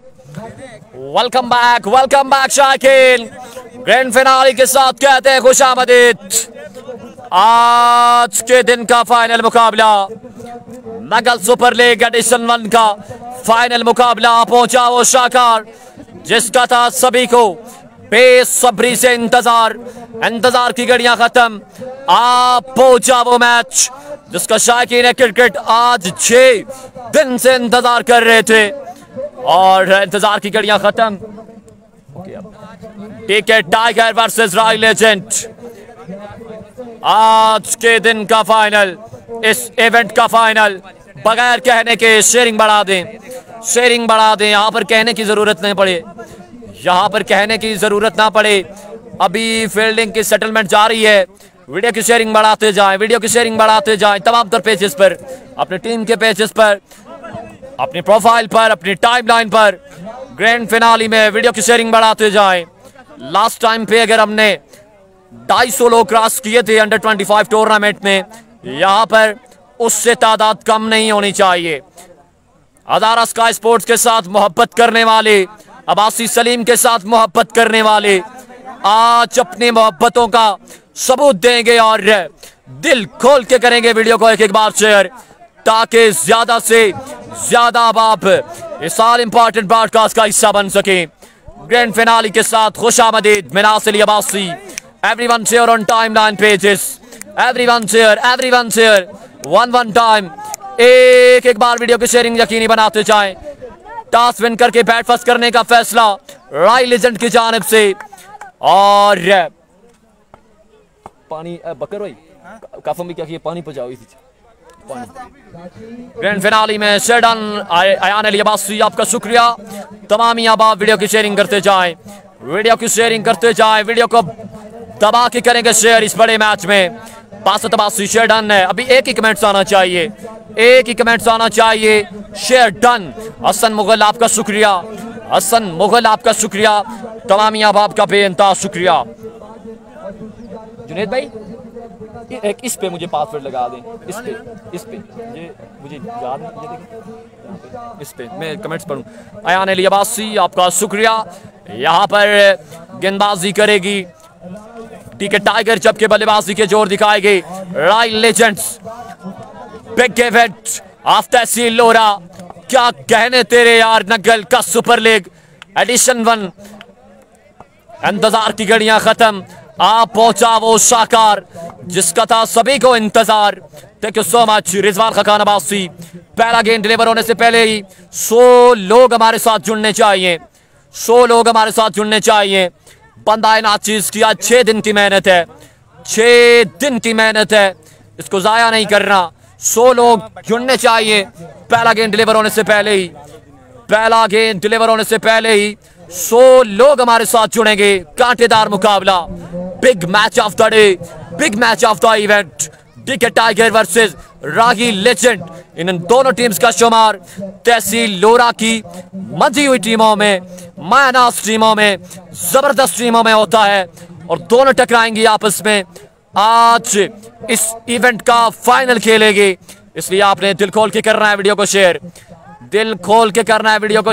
Welcome back Shakin. Grand finale के साथ कहते हैं खुशामदीद। आज के दिन का फाइनल मुकाबला, नगल सुपर लीग एडिशन 1 का फाइनल मुकाबला पहुंचा वो शाकार जिसका था सभी को बेसब्री से इंतजार की घड़ियां खत्म। आप पहुंचा वो मैच जिसका शायकीन क्रिकेट आज 6 दिन से इंतजार कर रहे थे और इंतजार की घड़ियां खत्म। Ticket tiger versus royal legend. आज के दिन का फाइनल, इस इवेंट का फाइनल। बगैर कहने के शेयरिंग बढ़ा दें, यहां पर कहने की जरूरत नहीं पड़े, यहां पर कहने की जरूरत ना पड़े। अभी फील्डिंग की सेटलमेंट जारी है। वीडियो की शेयरिंग बढ़ाते जाएं तमाम तर पेजेस पर, अपने टीम के पेजेस पर, अपनी प्रोफाइल पर, अपनी टाइमलाइन पर। ग्रैंड फिनाले में वीडियो की शेयरिंग बढ़ाते जाएं। लास्ट टाइम पे अगर हमने 250 लोग क्रॉस किए थे अंडर 25 टूर्नामेंट में, यहां पर उससे तादाद कम नहीं होनी चाहिए। अदारा स्काई स्पोर्ट्स के साथ मोहब्बत करने वाले, अब्बासी सलीम के साथ मोहब्बत करने वाले आज अपनी मोहब्बतों का सबूत देंगे और दिल खोल के करेंगे वीडियो को एक बार शेयर, ताकि ज्यादा से ज्यादा आप इस साल इंपॉर्टेंट ब्रॉडकास्ट का हिस्सा बन सके। ग्रैंड फिनाले के साथ खुशामदीद Minasil Abbasi. Everyone share on timeline pages, everyone share 1 time. एक बार वीडियो की शेयरिंग यकीनी बनाते जाएं। टॉस विन करके बैट फर्स्ट करने का फैसला रॉयल लेजेंड की जानिब से। और पानी बकर भाई काफी क्या किया, पानी पहुंचाओ इसी ग्रैंड फिनाले में शेरडन अयान अली अब्बासी, आपका शुक्रिया। तमाम आप वीडियो की शेयरिंग करते जाएं, वीडियो को दबा के करेंगे शेयर इस बड़े मैच में। बासत अब्बासी शेरडन है, अभी एक ही कमेंट्स आना चाहिए, शेयर डन। हसन मुगल आपका शुक्रिया, तमाम आपका बेइंतहा शुक्रिया। जुनेद भाई एक इस पे मुझे पासवर्ड लगा दें, इस पे ये मुझे याद नहीं, ये देखिए इस पे मैं कमेंट्स पढ़ूं। अयान अली अब्बासी आपका शुक्रिया। यहाँ पर गेंदबाजी करेगी टीके टाइगर, जबकि बल्लेबाजी के जोर दिखाएगी royal legends. Big event of tehsil Lora, क्या कहने तेरे यार। नगल का सुपर लीग एडिशन 1, इंतजार की घड़ियां खत्म। आप पहुंचा वो शाकार जिसका था सभी को इंतजार। Thank you so much Rizwan Khan Abbasi. पहला गेंद डिलीवर होने से पहले ही 100 लोग हमारे साथ जुड़ने चाहिए। बंदा नाचीज की आज 6 दिन की मेहनत है, इसको जाया नहीं करना। 100 लोग जुड़ने चाहिए। पहला गेंद डिलीवर होने से पहले ही 100 लोग हमारे साथ जुड़ेंगे। कांटेदार मुकाबला, big match of the event. Ticket tiger versus royal legend. इन दोनों टीम्स का शुमार तहसील लोरा की मंजी हुई टीमों में, मायानास टीमों में, जबरदस्त टीमों में होता है और दोनों टकराएंगी आपस में। आज इस इवेंट का फाइनल खेलेंगे, इसलिए आपने दिल खोल के करना है वीडियो को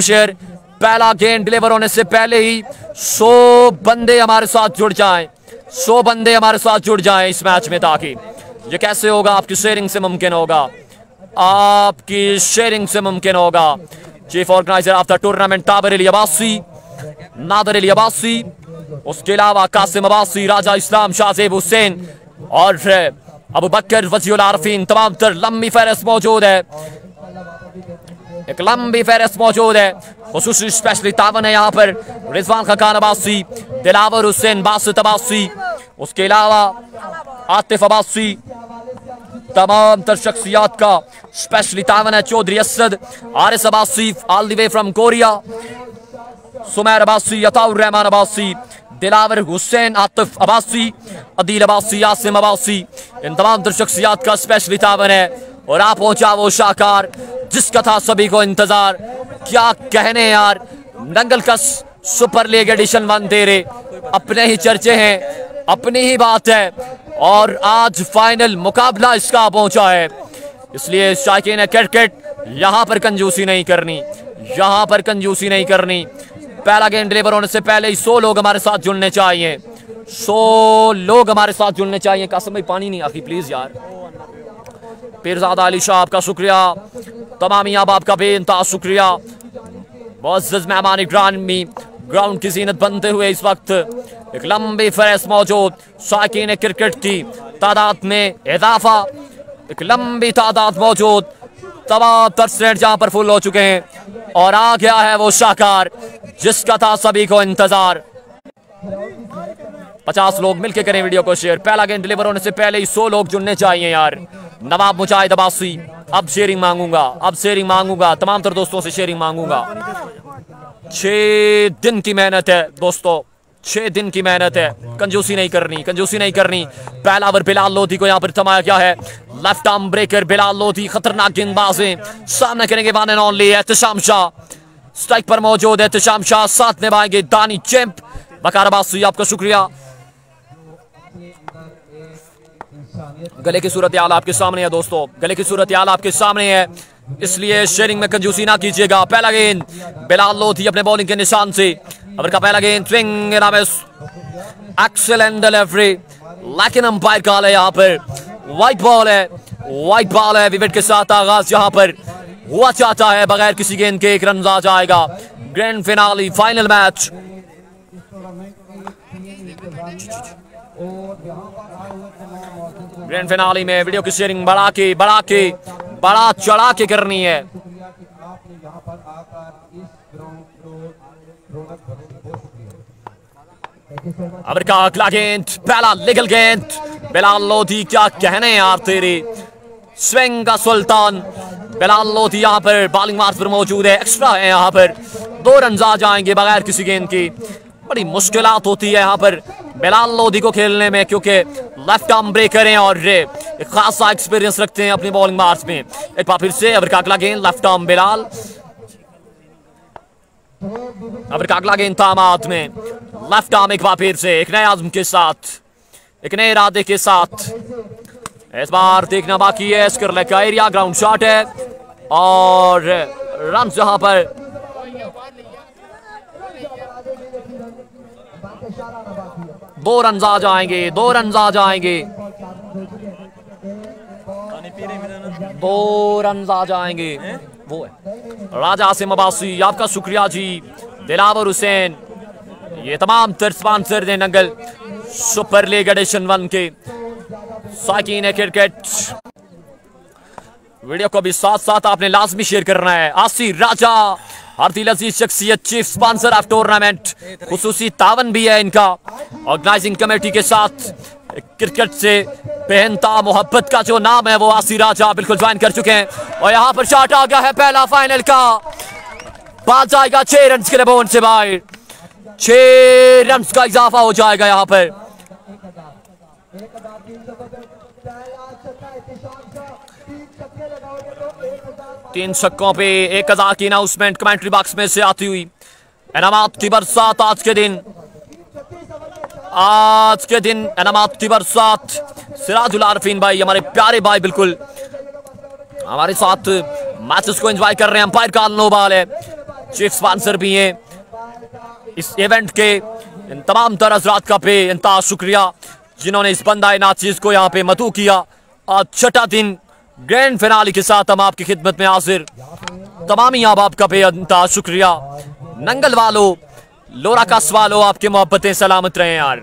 शेयर। पहला गेंद डिलीवर होने से पहले ही 100 बंदे हमारे साथ जुड़ जाएं इस मैच में। ताकि ये कैसे होगा, आपकी शेयरिंग से मुमकिन होगा। Chief organizer of the tournament Nadir Ali Abbasi, उसके अलावा कासिम अब्बासी, राजा इस्लाम, शाहजेब हुसैन और अबू बकर वजीउल आरफीन। तमाम तर लंबी फहरिस्त मौजूद है। खुसूसी स्पेशली तावन है यहाँ पर रिजवान खान अब्बासी, दिलावर हुसैन, बासित अब्बासी, उसके अलावा आतिफ अब्बासी। तमाम तर शख्सियात का स्पेशली तावन है। Chaudhry Asad, Aris Abbasi all the way from Korea, Sumair Abbasi, Ataur Rahman Abbasi, Dilawar Hussain, Atif Abbasi, Adeel Abbasi, Yasim Abbasi. इन तमाम तर शख्सियात का स्पेशली तावन है। और आप पहुंचा वो शाकार जिसका था सभी को इंतजार। क्या कहने यार, नंगल का सुपर लीग एडिशन 1 तेरे अपने ही चर्चे हैं, अपनी ही बात है और आज फाइनल मुकाबला इसका पहुंचा है। इसलिए शायकीन क्रिकेट यहाँ पर कंजूसी नहीं करनी, यहाँ पर कंजूसी नहीं करनी। पहला गेंद डिलीवर होने से पहले ही 100 लोग हमारे साथ जुड़ने चाहिए, 100 लोग हमारे साथ जुड़ने चाहिए। कासिम भाई पानी नहीं आखिर प्लीज यार। पीरजादा अली शाह आपका शुक्रिया, तमामी अहबाब का बेइंतहा शुक्रिया। मुअज़्ज़ज़ मेहमान ग्रामी, ग्राउंड की जीनत बनते हुए इस वक्त एक लंबी फहरिस्त मौजूद। शायकीन क्रिकेट की तादाद में इजाफा, एक लंबी तादाद मौजूद। तमाम तरह जहां पर फुल हो चुके हैं और आ गया है वो शाहकार जिसका था सभी को इंतजार। 50 लोग मिलकर करें वीडियो को शेयर। पहला गेंद डिलीवर होने से पहले ही 100 लोग जुड़ने चाहिए यार। नवाब मुजाहिद अब्बासी, अब शेयरिंग मांगूंगा, अब शेयरिंग मांगूंगा, तमाम तर दोस्तों से शेयरिंग मांगूंगा। 6 दिन की मेहनत है दोस्तों, 6 दिन की मेहनत है। कंजूसी नहीं करनी, कंजूसी नहीं करनी। पहला ओवर बिलाल लोधी को यहाँ पर थमाया गया है। Left arm breaker Bilal Lodhi, खतरनाक गेंदबाज है। सामने करेंगे one and only Ehtesham Shah, strike पर मौजूद है एहतशाम शाह। साथ निभाएंगे दानी चैंप। बकार अब्बासी आपका शुक्रिया। गले की सूरत हाल आपके सामने है दोस्तों, गले की सूरत हाल आपके सामने है, इसलिए शेयरिंग में कंजूसी ना कीजिएगा। पहला गेंद बिलाल लोधी अपने बॉलिंग के निशान से। ओवर का पहला गेंद स्विंग, एक्सीलेंट डिलीवरी, लेकिन अंपायर कॉल है यहाँ पर वाइट बॉल है, वाइट बॉल है। विकेट के साथ आगाज यहाँ पर हुआ चाहता है, बगैर किसी गेंद के 1 रन आ जाएगा। Grand finale final match. Grand finale में वीडियो की शेयरिंग बढ़ा चढ़ा के करनी है। अब का अगला गेंद, पहला लीगल गेंद। बिलाल लोधी क्या कहने यार तेरे, स्विंग का सुल्तान बिलाल लोधी यहाँ पर बॉलिंग मार्क पर मौजूद है। एक्स्ट्रा है यहाँ पर, 2 रन आ जाएंगे बगैर किसी गेंद की। बड़ी मुश्किलात होती है यहाँ पर बिलाल लोधी को खेलने में, क्योंकि लेफ्ट आर्म ब्रेकर हैं और एक खासा एक्सपीरियंस रखते हैं अपनी बॉलिंग मार्च में। एक बार फिर से अबर का अगला गेंद, लेफ्ट आर्म बिलाल, अबर का अगला गेंद तामात में, लेफ्ट आर्म एक बार फिर से, एक नए आज़म के साथ, एक नए इरादे के साथ। इस बार देखना बाकी है स्क्वायर का एरिया, ग्राउंड शॉट है और रन जहां पर 2 रन आ जाएंगे, 2 रन आ जाएंगे, 2 रन आ जाएंगे। वो है राजा आसिम अब्बासी, आपका शुक्रिया जी। दिलावर हुसैन, ये तमाम स्पॉन्सर ने नंगल सुपर लीग एडिशन 1 के शायकीन क्रिकेट। वीडियो को भी साथ साथ आपने लाजमी शेयर करना है। आसी राजा हरदिल अजीज शख्सियत, चीफ स्पॉन्सर ऑफ टूर्नामेंट, खुसूसी तावन भी है इनका ऑर्गेनाइजिंग कमेटी के साथ। क्रिकेट से बेहनता मोहब्बत का जो नाम है वो आसी राजा बिल्कुल ज्वाइन कर चुके हैं। और यहाँ पर शॉट आ गया है पहला फाइनल का, बात जाएगा 6 रन के लिए बोन से बाहर, 6 रन का इजाफा हो जाएगा यहाँ पर। तीन छक्कों पे 1000 की अनाउंसमेंट कमेंट्री बॉक्स में से आती हुई। इनामात की बरसात आज के दिन, आज के दिन इनामात की बरसात। सिराजुल आरफीन भाई, हमारे प्यारे भाई, बिल्कुल हमारे साथ मैचेस को एंजॉय कर रहे हैं। अंपायर का नो बॉल है, चीफ स्पॉन्सर भी हैं इस इवेंट के। इन तमाम तरह हजरात का पे इंतहा शुक्रिया जिन्होंने इस बंदा नाचीज को यहाँ पे मधु किया। आज 6ठा दिन ग्रैंड फिनाले के साथ हम आपकी खिदमत में हाजिर। तमामी अहबाब का बेअंतहा शुक्रिया। नंगल वालों, लोरा कास वालों, आपकी मोहब्बतें सलामत रहे यार।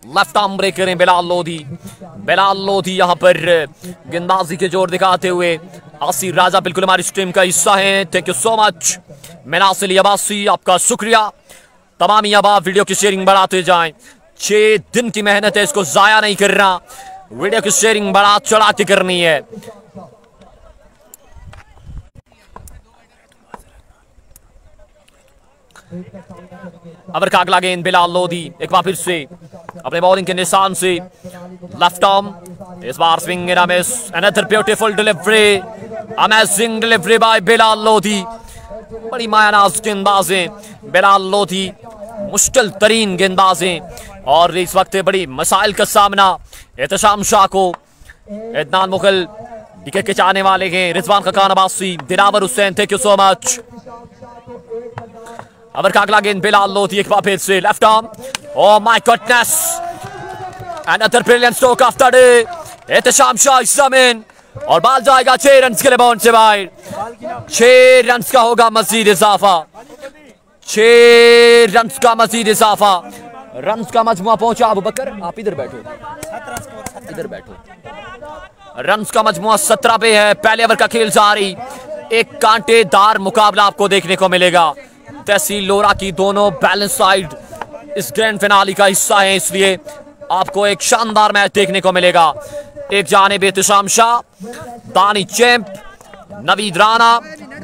लेफ्ट आर्म ब्रेकर हैं बिलाल लोधी, बिलाल लोधी यहाँ पर गेंदबाजी के जोर दिखाते हुए। आसी राजा बिल्कुल हमारी स्ट्रीम का हिस्सा है, thank you so much. Minasil Abbasi, आपका शुक्रिया। तमाम अहबाब वीडियो की शेयरिंग बढ़ाते जाएं, 6 दिन की मेहनत है, इसको जाया नहीं करना। वीडियो की शेयरिंग बढ़ा चढ़ा के करनी है। अबर का अगला गेंद बिलाल लोधी, एक बार फिर से अपने बॉलिंग के निशान से, लेफ्ट आर्म, इस बार swing and miss, another beautiful delivery, amazing delivery by Bilal Lodhi. बड़ी मायानाज गेंदबाज हैं बिलाल लोधी, मुश्किल तरीन गेंदबाज हैं और इस वक्त बड़ी मसाइल का सामना एहतशाम शाह को इदनान मुगल विकेट के चाहने वाले हैं। Rizwan Khan Abbasi, Dilawar Hussain, thank you so much. Over का अगला गेंद बिलाल लोधी एक बार फिर से left arm. Oh my goodness, another brilliant stroke of the day. Ehtesham Shah इस जमीन और बाल जाएगा 6 रन के लिए बाउंड से बाहर। 6 रन का होगा मजीद इजाफा, 6 रन का मजीद इजाफा। रन का मजमुआ पहुंचा। अबू बकर आप इधर बैठो, इधर बैठो। रन का मजमुआ 17 पे है। पहले ओवर का खेल जारी। एक कांटेदार मुकाबला आपको देखने को मिलेगा। तहसील लोरा की दोनों बैलेंस साइड इस ग्रैंड फिनाले का हिस्सा है, इसलिए आपको एक शानदार मैच देखने को मिलेगा। एक जानिब Ehtesham Shah, Dani champ, Naveed Rana,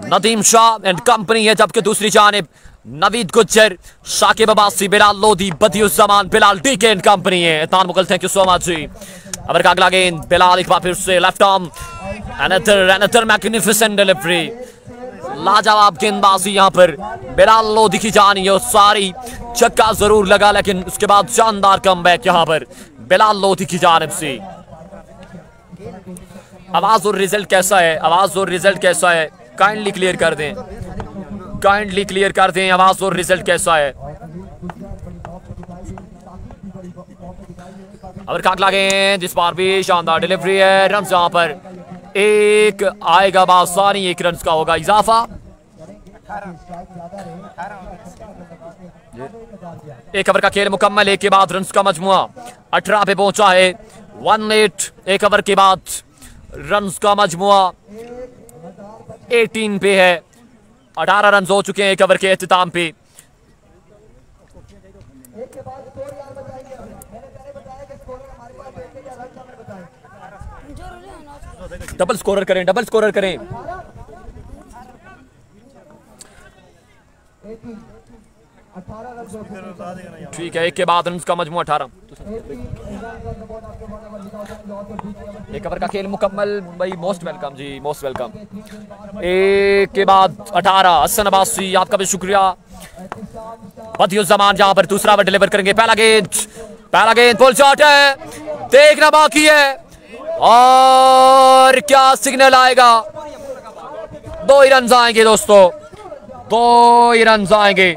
Nadeem Shah and company है, जबकि दूसरी जानिब Naveed Gujjar, Shakib Abbasi, Bilal Lodhi, Badiuzzaman, Bilal DK and company है। इत्तान Mughal, thank you so much ji. Over का अगला गेंद बिलाल एक बार फिर से left arm. Another magnificent delivery. लाजवाब गेंदबाजी यहाँ पर बिलाल लोधी की जानी है। सारी छक्का जरूर लगा, लेकिन उसके बाद शानदार कमबैक यहाँ पर बिलाल लोधी की जानिब से। आवाज और रिजल्ट कैसा है? आवाज और रिजल्ट कैसा है? काइंडली क्लियर कर दें, काइंडली क्लियर कर दें आवाज और रिजल्ट कैसा है। अवर का अगला गेंद, इस बार भी शानदार डिलीवरी है। रन यहाँ पर एक आएगा बासानी, 1 रन का होगा इजाफा। एक ओवर का खेल मुकम्मल। एक के बाद रन का मजमुआ 18 पे पहुंचा है। 18 एक ओवर के बाद रन का मजमुआ 18 पे है। 18 रन हो चुके हैं एक ओवर के एहतिताम पे। डबल स्कोरर करें, डबल स्कोरर करें। ठीक है, एक के बाद रन का मजमू 18। एक ओवर का खेल मुकम्मल भाई, मोस्ट वेलकम जी, मोस्ट वेलकम। एक के बाद 18। हसन अब्बासी, आपका भी शुक्रिया। बदियुज्जमान जहां पर दूसरा ओवर डिलीवर करेंगे। पहला गेंद पुल शॉट है, देखना बाकी है और क्या सिग्नल आएगा। 2 ही रन आएंगे दोस्तों, 2 ही रन आएंगे।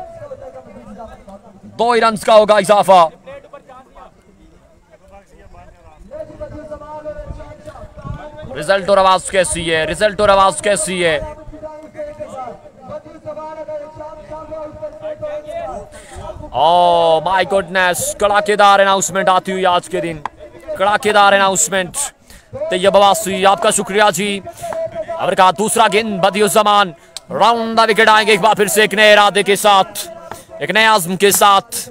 2 ही रन का होगा इजाफा। रिजल्ट और आवाज कैसी है? रिजल्ट और आवाज कैसी है? ओह माय गॉडनेस, कड़ाकेदार अनाउंसमेंट आती हुई आज के दिन, कड़ाकेदार अनाउंसमेंट। तैयब अब्बासी, आपका शुक्रिया जी। अवर का दूसरा गेंद, बदियुज्जमान राउंड द विकेट आएंगे एक बार फिर से, एक नए इरादे के साथ, एक नए आज़म के साथ।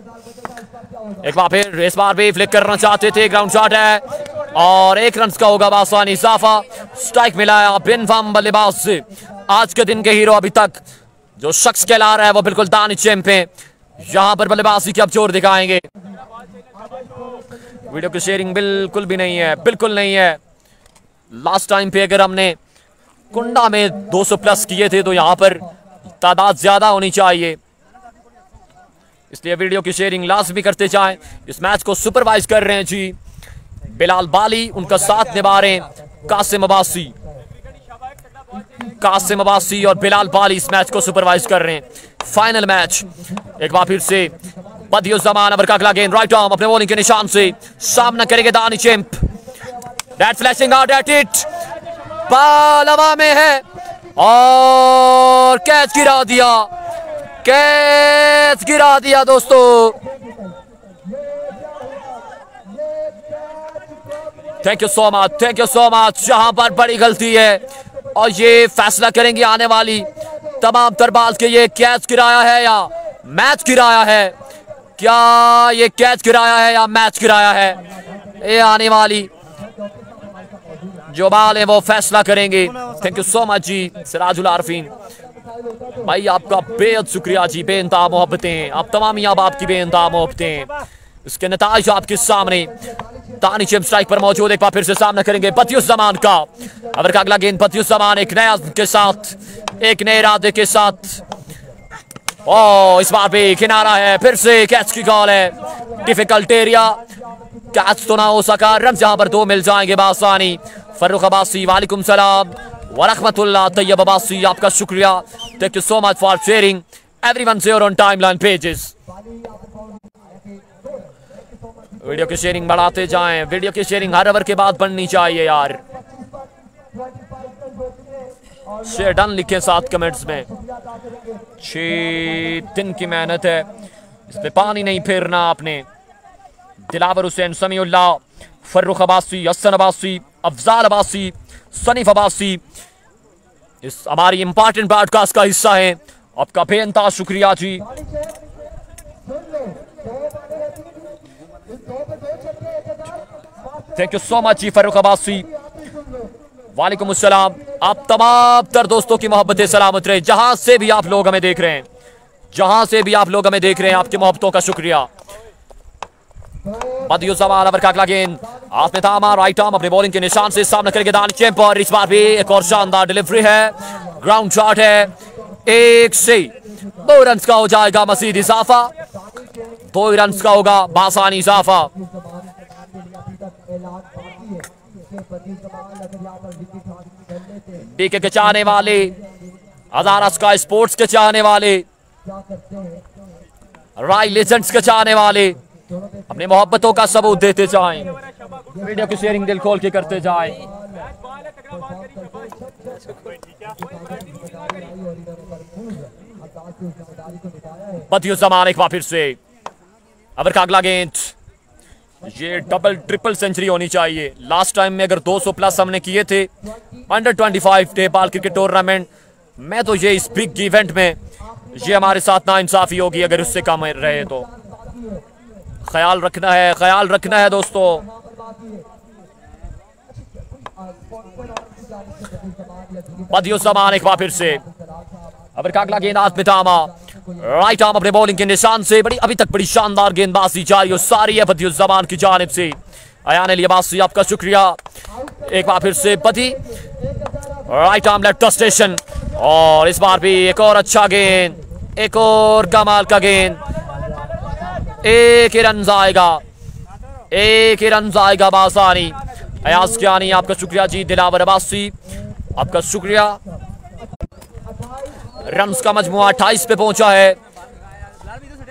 एक बार फिर इस बार भी फ्लिक करना चाहते थे। ग्राउंड शॉट है और 1 रन का होगा बासानी इजाफा। स्ट्राइक मिलाया बिन फार्म बल्लेबाज से। आज के दिन के हीरो अभी तक जो शख्स कहला रहा है वो बिल्कुल दानिश चैंप है। यहां पर बल्लेबाजी की अब जोर दिखाएंगे। वीडियो की शेयरिंग बिल्कुल भी नहीं है, बिल्कुल नहीं है। लास्ट टाइम पे अगर हमने कुंडा में 200 प्लस किए थे तो यहां पर तादाद ज्यादा होनी चाहिए, इसलिए वीडियो की शेयरिंग लाजमी करते जाएं। इस मैच को सुपरवाइज कर रहे हैं जी बिलाल बाली, उनका साथ निभा रहे हैं कासिम अब्बासी। कासिम अब्बासी और बिलाल बाली इस मैच को सुपरवाइज कर रहे हैं। फाइनल मैच एक बार फिर से बदियुज्जमान। ओवर का अगला गेंद राइट आर्म अपने बॉलिंग के निशान से सामना करेंगे Danish champ. That flashing out at it, ball हवा में है और कैच गिरा दिया, कैच गिरा दिया दोस्तों। Thank you so much, thank you so much. यहां पर बड़ी गलती है और ये फैसला करेंगे आने वाली तमाम तरबाज के ये कैच गिराया है या मैच गिराया है। क्या ये कैच गिराया है या मैच गिराया है, ये आने वाली जो बाल है वो फैसला करेंगे। थैंक यू सो मच जी सिराजुल आरफीन भाई, आपका बेहद शुक्रिया जी। बेइंतहा मोहब्बतें, आप तमाम यहाँ बाप की बेइंतहा मोहब्बतें। इसके नताइज आपके सामने। दानिश चैंप स्ट्राइक पर मौजूद, एक बार फिर से सामना करेंगे बदियुज्जमान का। ओवर का अगला गेंद बदियुज्जमान एक नया के साथ, एक नए इरादे के साथ। ओ इस बार भी किनारा है, फिर से कैच की कॉल है। डिफिकल्ट एरिया कैच तो ना हो सका, रन यहाँ पर 2 मिल जाएंगे बासानी। फर्रुख अब्बासी वालेकुम सलाम व रहमतुल्लाह। तैयब अब्बासी आपका शुक्रिया, thank you so much for sharing everyone share on timeline pages. Video की शेयरिंग बढ़ाते जाएं, वीडियो की शेयरिंग हर ओवर के बाद बढ़नी चाहिए यार। शेयर डन लिखें 7 कमेंट्स में। 6 दिन की मेहनत है, इस पे पानी नहीं फेरना आपने। दिलावर हुसैन, समीउल्लाह, फर्रुख अब्बासी, हसन अब्बासी, अफजाल अब्बासी, सनीफ अब्बासी इस हमारी इंपॉर्टेंट ब्रॉडकास्ट का हिस्सा है। आपका बेनता शुक्रिया जी। थैंक यू सो मच जी फर्रुख अब्बासी। वालेकुम अस्सलाम। आप तमाम तर दोस्तों की मोहब्बतें सलामत रहे, जहां से भी आप लोग हमें देख रहे हैं, जहां से भी आप लोग हमें देख रहे हैं, आपकी मोहब्बतों का शुक्रिया। बदियुज़्ज़मान अबर का अगला गेंद हाथ में थामा, राइट आर्म अपने बॉलिंग के निशान से सामने करेंगे दानिश चैम्पर। इस बार भी एक और शानदार डिलीवरी है, ग्राउंड शॉट है, 1 से 2 रन का हो जाएगा मजीद इजाफा, 2 रन का होगा बासानी इजाफा। डीके के चाहने वाले, हजारा स्काई स्पोर्ट्स के चाहने वाले, राय लेजेंड्स के चाहने वाले अपनी मोहब्बतों का सबूत देते जाएं, वीडियो की शेयरिंग दिल खोल के करते जाएं। बदियुज़्ज़मान एक बार फिर से अबर का अगला गेंद, ये डबल ट्रिपल सेंचुरी होनी चाहिए। लास्ट टाइम में अगर 200 प्लस हमने किए थे अंडर 25 नेपाल क्रिकेट टूर्नामेंट में, तो ये इस बिग इवेंट में ये हमारे साथ नाइंसाफी होगी अगर उससे कम रहे तो। ख्याल रखना है, ख्याल रखना है दोस्तों। बदियुज़्ज़मान एक बार फिर से अबर का अगला गेंद हाथ में थामा, राइट आर्म अपने बॉलिंग के निशान से। बड़ी अभी तक बड़ी शानदार गेंदबाजी जारी और सारी है बदियुज़्ज़मान की जानिब से। अयान अली अब्बासी आपका शुक्रिया एक बार फिर से। बदी राइट आर्म लेफ्ट स्टेशन, और इस बार भी एक और अच्छा गेंद, एक और कमाल का गेंद, 1 ही रन आएगा, 1 ही रन आएगा बासानी। अयाज कियानी आपका शुक्रिया जी। दिलावर अब्बासी आपका शुक्रिया। रन्स का मजमुआ 28 पे पहुंचा है,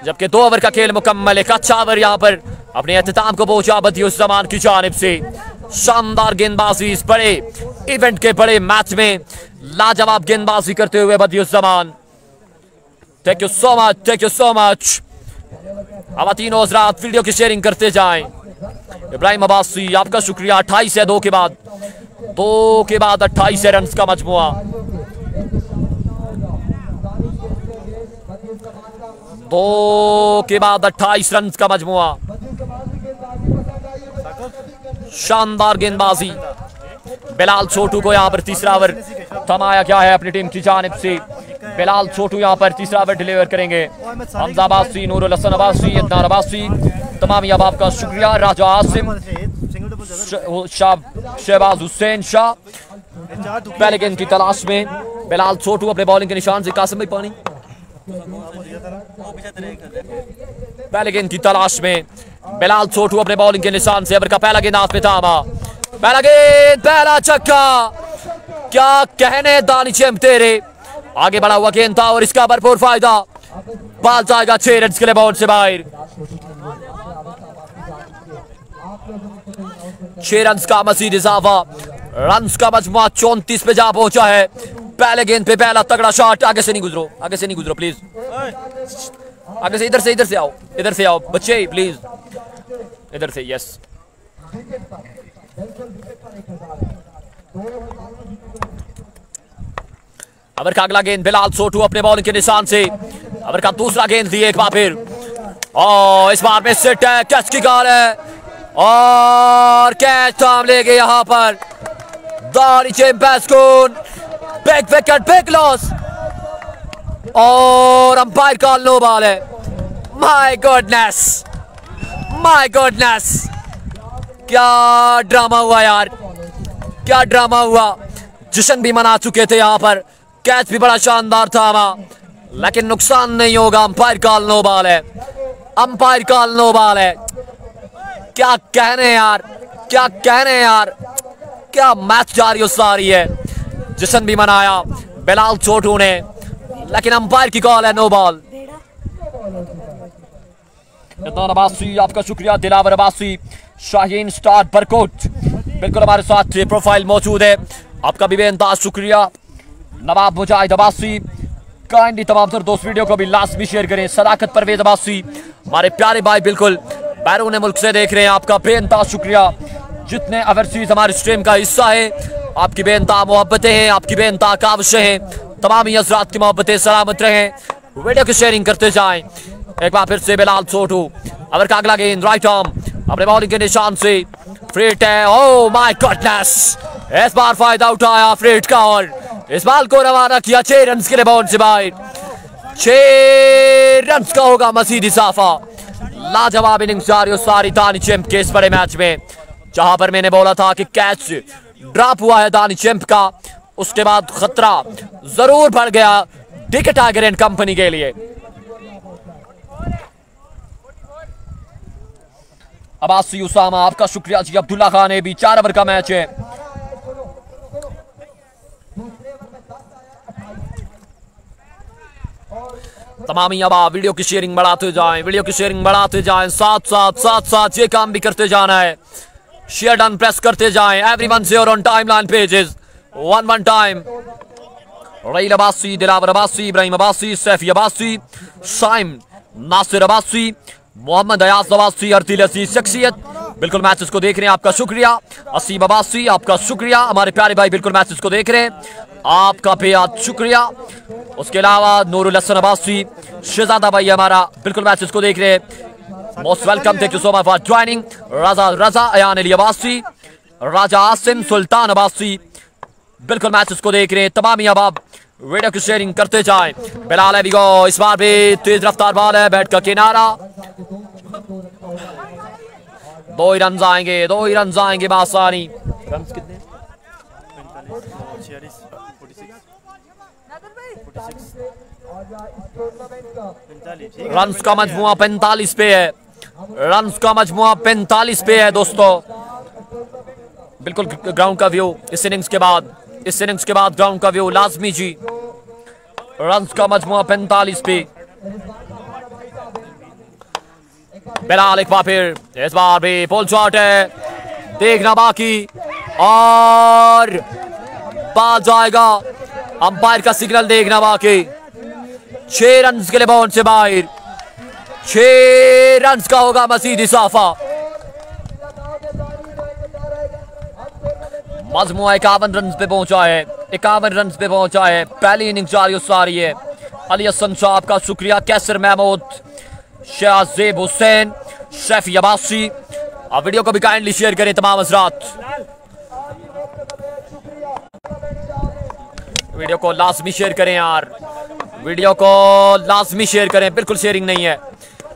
जबकि 2 ओवर का खेल मुकम्मल। एक अच्छा ओवर यहाँ पर अपने एहतिताम को पहुंचा बदियुज़्ज़मान की जानिब से। शानदार गेंदबाजी इस बड़े इवेंट के बड़े मैच में लाजवाब गेंदबाजी करते हुए Badiuzzaman. Thank you so much, thank you so much. अब तीनों हज़रात वीडियो की शेयरिंग करते जाएं। इब्राहिम अब्बासी आपका शुक्रिया। 28 है 2 के बाद, 2 के बाद 28 है रन का मजमुआ। 2 के बाद 28 रन का मजमुआ। शानदार गेंदबाजी। बिलाल छोटू को यहाँ पर तीसरा ओवर थमाया गया है अपनी टीम की जानिब से। बिलाल छोटू यहाँ पर तीसरा ओवर डिलीवर करेंगे। हमजा अब्बासी, नूरुल हसन अब्बासी, अदनान अब्बासी, तमाम अहबाब का शुक्रिया। राजा आसिम, शहबाज हुसैन शाह पहले गेंद की तलाश में। बिलाल छोटू अपने बॉलिंग के निशान से। कासिम भाई पानी पहले गेंद की तलाश में। बिलाल छोटू अपने बॉलिंग के निशान से। ओवर का पहला गेंद हाथ में थामा, पहला गेंद, पहला छक्का। क्या कहने दानिश तेरे। आगे बढ़ा हुआ गेंद था और इसका भरपूर फायदा। बाल जाएगा 6 रन के लिए बाउंड से बाहर। 6 रन का मजीद इजाफा। रन का मजमुआ 34 पे जा पहुंचा है। पहले गेंद पे पहला तगड़ा शॉट। आगे से नहीं गुजरो, आगे से नहीं गुजरो प्लीज, आगे से, इधर से आओ, इधर से आओ बच्चे प्लीज, इधर से। यस, ओवर का अगला गेंद बिलाल छोटू अपने बॉलिंग के निशान से। ओवर का दूसरा गेंद दिए एक बार फिर, और इस बार में सिट है, कैच की कार है और कैच थाम ले गए यहां पर Danish Baskoon. Big wicket, big loss, और अंपायर का नो बॉल है। माय गॉडनेस, माय गॉडनेस, क्या ड्रामा हुआ यार, क्या ड्रामा हुआ। जश्न भी मना चुके थे यहां पर, कैच भी बड़ा शानदार था, लेकिन नुकसान नहीं होगा। अंपायर का नो बॉल है, अंपायर का नो बॉल है। क्या कहने यार, क्या कहने यार, क्या मैच जारी सारी है। जश्न भी मनाया बिलाल छोटू ने, लेकिन अंपायर की कॉल है नो बॉल। इतना अब्बासी, आपका शुक्रिया दिलावर अब्बासी, शाहीन स्टार बरकोट बिल्कुल हमारे साथ प्रोफाइल मौजूद है, आपका भी बेअंदाज शुक्रिया। नवाब मुजाहिद अब्बासी, काइंडली तमाम तर दोस्त वीडियो को भी लाजमी शेयर करें। सदाकत परवेज अब्बासी, हमारे प्यारे भाई बिल्कुल बैरून मुल्क से देख रहे हैं, आपका बेअंदाज शुक्रिया। जितने ओवरसीज हमारे स्ट्रीम का हिस्सा है, आपकी बेअंता मोहब्बतें हैं, आपकी बेअंता काविशें हैं, तमाम ही हज़रात की मोहब्बतें सलामत रहें। वीडियो की शेयरिंग करते जाएं। एक बार फिर से बिलाल छोटू, अगर का अगला गेंद राइट आर्म अपने बॉलिंग के निशान से फ्रेट है। ओह माय गॉडनेस, इस बार फायदा उठाया फ्रेट का और इस बॉल को रवाना किया 6 रन के लिए बाउंड से बाहर। 6 रन का होगा मजीद इजाफा। लाजवाब इनिंग्स जारी सारी दानी चैंप के इस बड़े मैच में, जहां पर मैंने बोला था कि कैच ड्रॉप हुआ है दानी चैंप का, उसके बाद खतरा जरूर बढ़ गया डिक टाइगर एंड कंपनी के लिए। अब्बासी उसामा, आपका शुक्रिया जी। अब्दुल्ला खान ने भी 4 ओवर का मैच है। तमाम अब वीडियो की शेयरिंग बढ़ाते जाएं, वीडियो की शेयरिंग बढ़ाते जाएं, साथ ये काम भी करते जाना है। शेयर डन प्रेस करते जाएं। Everyone share on timeline pages one time. Raeel Abbasi, Dilawar Abbasi, Ibrahim Abbasi, Saifi Abbasi, Shaim Nasir Abbasi, Mohammad Ayaz Abbasi, Artil Aziz शख्सियत बिल्कुल मैचेस को देख रहे हैं, आपका शुक्रिया। असीब अब्बासी, आपका शुक्रिया। हमारे प्यारे भाई बिल्कुल मैचेस को देख रहे हैं, आपका बेहद शुक्रिया। उसके अलावा नूरुल हसन अब्बासी, शहजादा भाई हमारा बिल्कुल मैचेस को देख रहे हैं, most welcome, thank you so much for joining. Raza Ayan Ali Abbasi, Raja Asim Sultan Abbasi बिल्कुल मैचेस को देख रहे हैं। तमाम ही अब वीडियो की शेयरिंग करते जाएं। बिलाल है बिगो, इस बार भी तेज रफ्तार बॉल है, बैट का किनारा, 2 ही रन आएंगे, 2 ही रन आएंगे बासानी। रन कितने? रन्स का मजमुआ 45 पे है, रन्स का मजमुआ 45 पे है दोस्तों। बिल्कुल ग्राउंड का व्यू इस इनिंग्स के बाद, इस इनिंग्स के बाद ग्राउंड का व्यू लाजमी जी। रन्स का मजमुआ 45 पे। बिलाल एक बार फिर, इस बार भी पुल शॉट है, देखना बाकी और बाल जाएगा, अंपायर का सिग्नल देखना बाकी। 6 रन के लिए बाउंड से बाहर, 6 रन का होगा मजीद इजाफा। मजमुआ 51 रन पे पहुंचा है, 51 रन पे पहुंचा है। पहली इनिंग जारी सारी है। अली हसन साहब का शुक्रिया, कैसर महमूद, शाहजेब हुसैन, शैफी अब्बासी। आप वीडियो को भी काइंडली शेयर करें तमाम हज़रात, वीडियो को लाजमी शेयर करें यार, वीडियो को लाजमी शेयर करें। बिल्कुल शेयरिंग नहीं है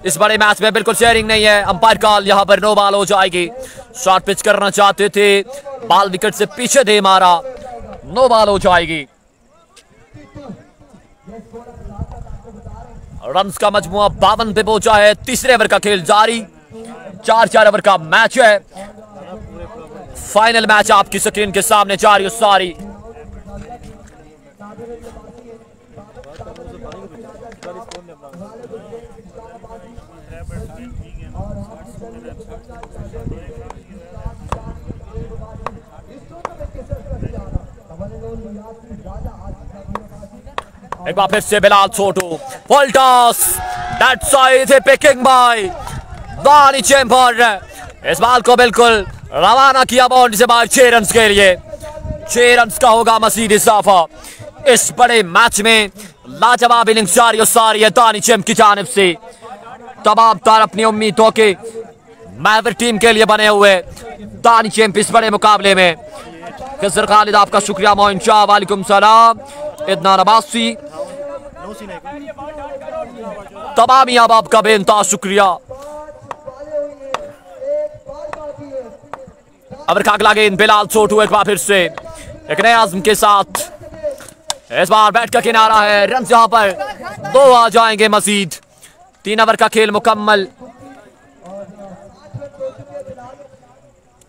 इस बड़े मैच में, बिल्कुल शेयरिंग नहीं है। अंपायर कॉल यहाँ पर नो बॉल हो जाएगी। शॉर्ट पिच करना चाहते थे, बॉल विकेट से पीछे दे मारा, नो बॉल हो जाएगी। रन्स का मजमुआ 52 पे पहुंचा है। तीसरे ओवर का खेल जारी, 4 ओवर का मैच है। फाइनल मैच आपकी स्क्रीन के सामने जारी सारी। एक बार फिर से बिलाल छोटू, फुल टॉस, दैट साइड है पिकिंग बाय दानी चैंपर। इस बॉल को बिल्कुल रवाना किया बाउंड्री से बाहर 6 रन के लिए। 6 रन का होगा मजीद इजाफा इस बड़े मैच में। लाजवाब इनिंग्स जारी सारी है दानी चैंप की जानिब से। तमाम तार अपनी उम्मीदों के महवर टीम के लिए बने हुए दानी चैंप इस बड़े मुकाबले में। खजर खालिद, आपका शुक्रिया। मोइन शाह, वालेकुम सलाम। इदनान अब्बासी, तमाम ही आपका बेइंतहा शुक्रिया। अब अगला गेंद बिलाल छोटू एक बार फिर से एक नए आज़म के साथ। इस बार बैट का किनारा है, रन यहां पर 2 आ जाएंगे मजीद। 3 ओवर का खेल मुकम्मल।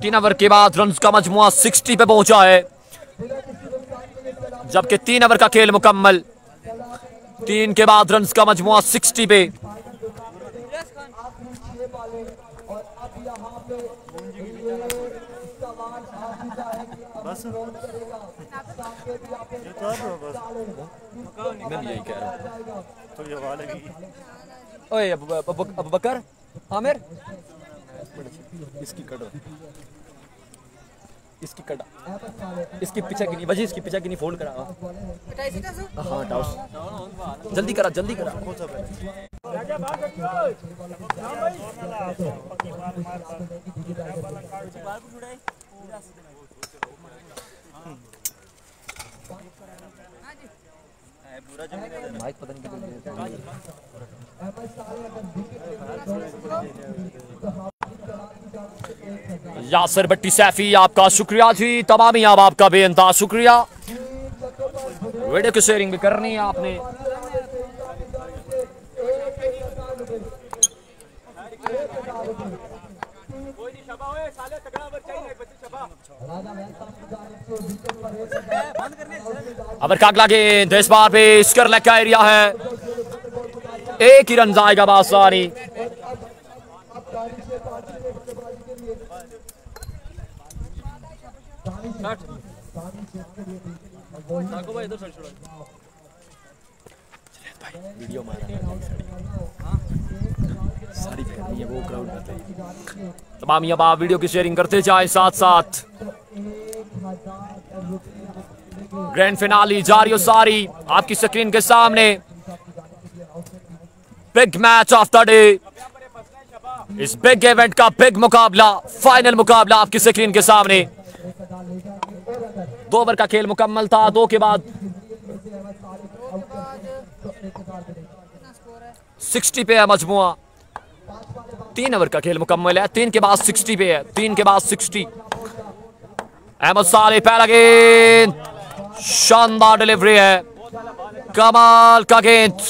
3 ओवर के बाद रन का मजमुआ 60 पे पहुंचा है, जबकि 3 ओवर का खेल मुकम्मल। 3 के बाद रन का मजमुआ 60 पे। मैं भी यही कह रहा हूँ। ओए अबू बकर आमिर, इसकी कटो, इसकी कटा, इसकी पीछे की नहीं बजी, इसकी पीछे की नहीं फोल्ड करा। हाँ टाउस, जल्दी करा जल्दी करा। माइक पता नहीं। यासिर भट्टी सैफी, आपका शुक्रिया जी। तमामी आप आपका बेअंतहा शुक्रिया। वीडियो की शेयरिंग भी करनी है आपने। अबर कागला गेंद, इस बार पे स्कर लेग का एरिया है, एक ही रन जाएगा बासानी। वीडियो सारी फैमिली है, वो क्राउड करते हैं। तमाम अब आप वीडियो की शेयरिंग करते जाए, साथ साथ ग्रैंड फिनाली जारी और सारी आपकी स्क्रीन के सामने। Big match of the day, इस बिग इवेंट का बिग मुकाबला, फाइनल मुकाबला आपकी स्क्रीन के सामने। 2 ओवर का खेल मुकम्मल था। 2 के बाद 60 पे है मजमुआ। 3 ओवर का खेल मुकम्मल है, 3 के बाद 60 पे है, 3 के बाद 60। अहमद साले पहला गेंद, शानदार डिलीवरी है, कमाल का गेंद।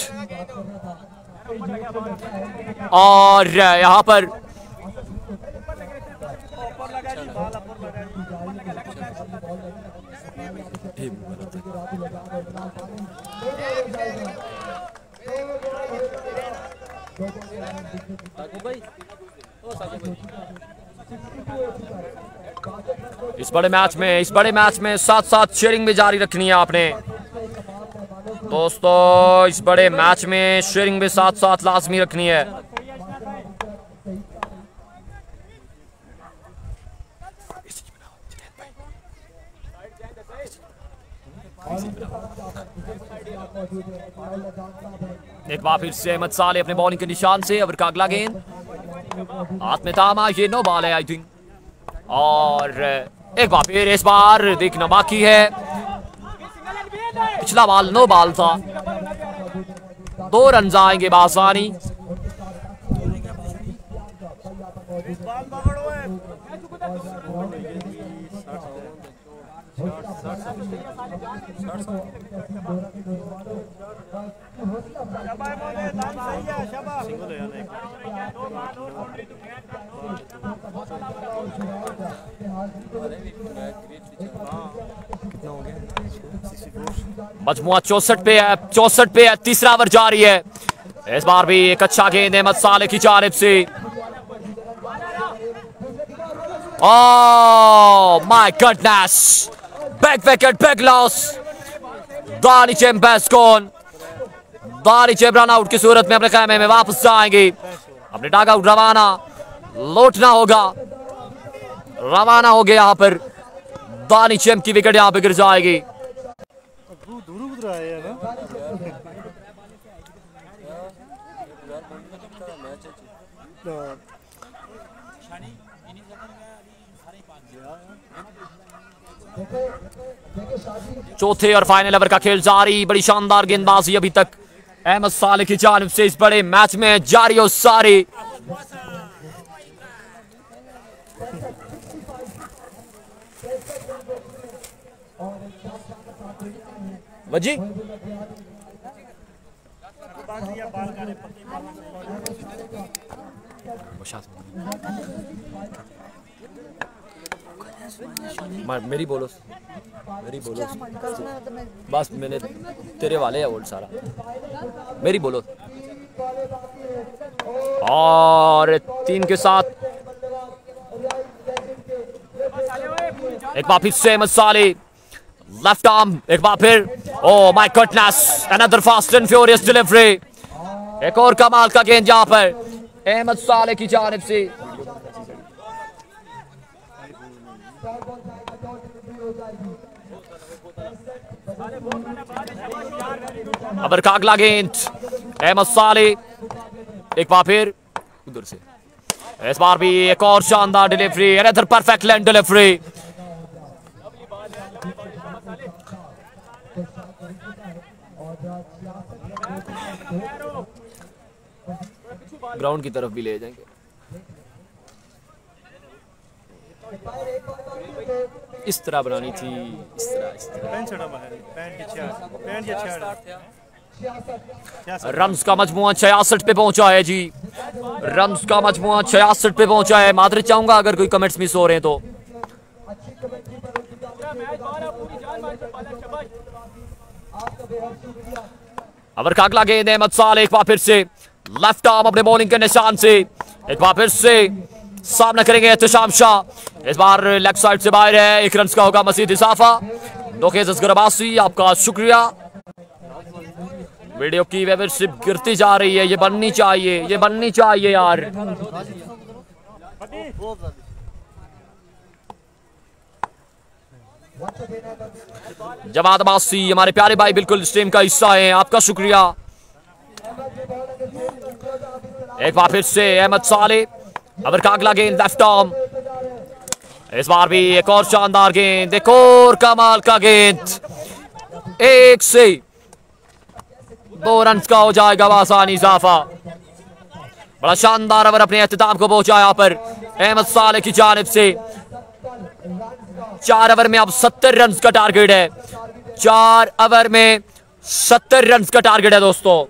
और यहां पर इस बड़े मैच में साथ साथ शेयरिंग भी जारी रखनी है आपने दोस्तों। इस बड़े मैच में शेयरिंग भी साथ साथ लाजमी रखनी है। एक बार फिर से अहमद साले अपने बॉलिंग के निशान से। ओवर का अगला गेंद हाथ में थामा, ये नो बॉल है आई थिंक। और एक बार फिर इस बार देखना बाकी है, पिछला बॉल नो बॉल था। 2 रन आएंगे बासानी। मजमुआ 64 पे है, 64 पे है। तीसरा ओवर जारी है। इस बार भी एक अच्छा गेंद अहमद साले की जानिब से। ओह my goodness, big wicket, big loss. दानी चेम बेस्कॉन, दानी चेम रन आउट की सूरत में अपने खेमे में वापस जाएंगे। अपने डग आउट रवाना, लौटना होगा, रवाना हो गया। यहाँ पर दानी चेम की विकेट यहाँ पे गिर जाएगी। चौथे और फाइनल ओवर का खेल जारी। बड़ी शानदार गेंदबाजी अभी तक अहमद साले की जानिब से इस बड़े मैच में जारी और सारी। वजी मेरी बोलो बस, मैंने तेरे वाले है वोल्ट सारा, मेरी बोलो। और 3 के साथ एक बार फिर से अहमद साले, लेफ्ट आर्म एक बार फिर, ओह my goodness, another fast and furious delivery. एक और कमाल का गेंद यहां पर अहमद साले की जानिब से। अबर का अगला गेंद अहमद साले, एक बार फिर उधर से, इस बार भी एक और शानदार delivery, another perfect land delivery. Ground की तरफ भी ले जाएंगे। इस तरह बनानी थी, इस तरह। रन्स का मजमुआ 66 पे पहुंचा है जी, रन्स का मजमुआ 66 पे पहुंचा है। मादरी चाहूंगा अगर कोई कमेंट्स मिस हो रहे हैं तो। अबर का अगला गेंद अहमद साले, एक बार फिर से लेफ्ट आर्म अपने बॉलिंग के निशान से, एक बार फिर से सामना करेंगे एहतशाम शाह। इस बार लेग साइड से बाहर है, 1 रन का होगा मजीद इजाफा। नोकेज असगर अब्बासी, आपका शुक्रिया। वीडियो की मेंबरशिप गिरती जा रही है, ये बननी चाहिए, ये बननी चाहिए यार। जमात अब्बासी हमारे प्यारे भाई बिल्कुल इस टीम का हिस्सा है, आपका शुक्रिया। एक बार फिर से अहमद साले, अबर का अगला गेंद लेफ्ट आर्म, इस बार भी एक और शानदार गेंद, एक और कमाल का गेंद। 1 से 2 रन का हो जाएगा आसानी इजाफा। बड़ा शानदार ओवर अपने अख्ताम को पहुंचा यहाँ पर अहमद साले की जानिब से। 4 ओवर में अब 70 रन का टारगेट है, 4 ओवर में 70 रन का टारगेट है दोस्तों।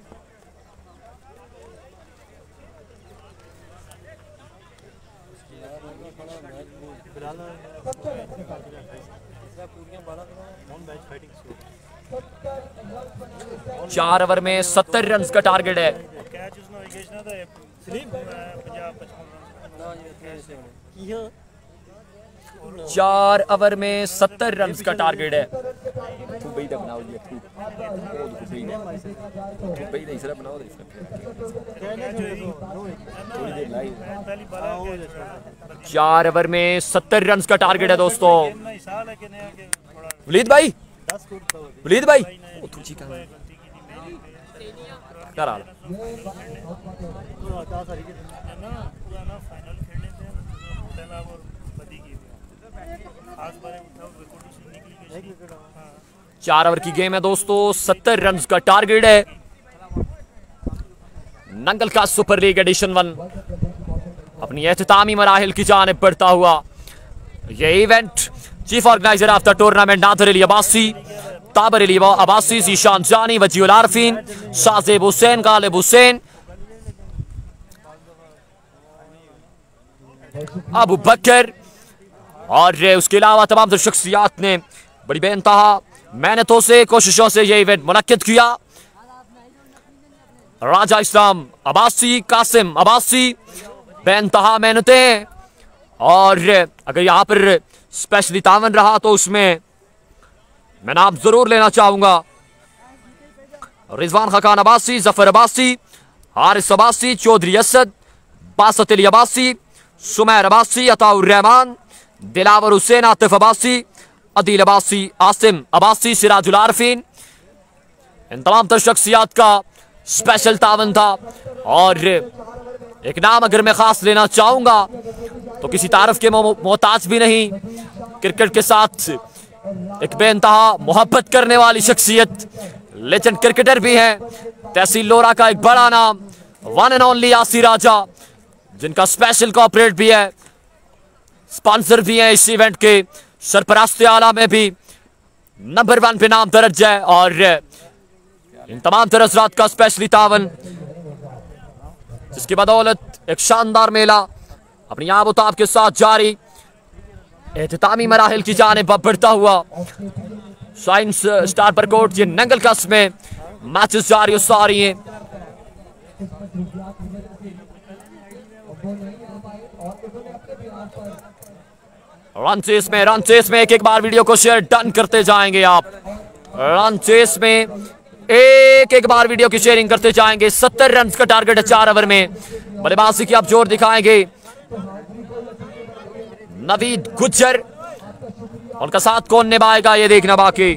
चार ओवर में 70 रन का टारगेट है। 4 ओवर में 70 रन का टारगेट है। चार ओवर में 70 रन का टारगेट है दोस्तों। वलीद भाई, वलीद भाई चार ओवर की गेम है दोस्तों, 70 रन का टारगेट है। नंगल का सुपर लीग एडिशन 1 अपनी एहतितामी मराहिल की जानिब बढ़ता हुआ। यह event chief organizer of the tournament Nadir Ali Abbasi, Tabar Ali Abbasi, Zeeshan Jani, Waziul Arfeen, Sajib Hussain, Ghalib Hussain, Abu बकर और उसके अलावा तमाम शख्सियात ने बड़ी बेइंतहा मेहनतों से, कोशिशों से यह इवेंट मुनक्किद किया। राजा इस्लाम अब्बासी, कासिम अब्बासी, बेइंतहा मेहनतें। और अगर यहाँ पर स्पेशली तावन रहा तो उसमें मैं नाम जरूर लेना चाहूंगा। रिजवान खान अब्बासी, जफर अब्बासी, हारिस अब्बासी, चौधरी असद, बासत अली अब्बासी, सुमैर अब्बासी, अताउर रहमान, दिलावर हुसैन, आतिफ अब्बासी, अदील अब्बासी, आसिम अब्बासी, सिराजुल आरफीन, इन तमाम तर शख्सियात का स्पेशल तावन था। और एक नाम अगर मैं खास लेना चाहूंगा तो किसी तारफ के मोहताज भी नहीं, क्रिकेट के साथ एक बेइंतहा मोहब्बत करने वाली शख्सियत, लेजेंड क्रिकेटर भी हैं, तहसील लोरा का एक बड़ा नाम, वन एंड ओनली यासी राजा, जिनका स्पेशल कॉर्पोरेट भी है, स्पॉन्सर भी है इस इवेंट के, सरपरस्त आला में भी नंबर 1 पे नाम दर्ज है। और इन तमाम तरह हज़रात का स्पेशली तावन, जिसकी बदौलत एक शानदार मेला अपनी आबोताब के साथ जारी। एहतितामी मराहिल की जानिब बढ़ता हुआ साइंस स्टार पर कोर्ट, ये नंगल कस में मैचेस जारी सारी हैं। रन चेस में एक बार वीडियो को शेयर डन करते जाएंगे आप। रन चेस में एक बार वीडियो की शेयरिंग करते जाएंगे। 70 रन का टारगेट है 4 ओवर में। बल्लेबाजी की आप जोर दिखाएंगे नवीद गुज्जर, उनका साथ कौन निभाएगा ये देखना बाकी।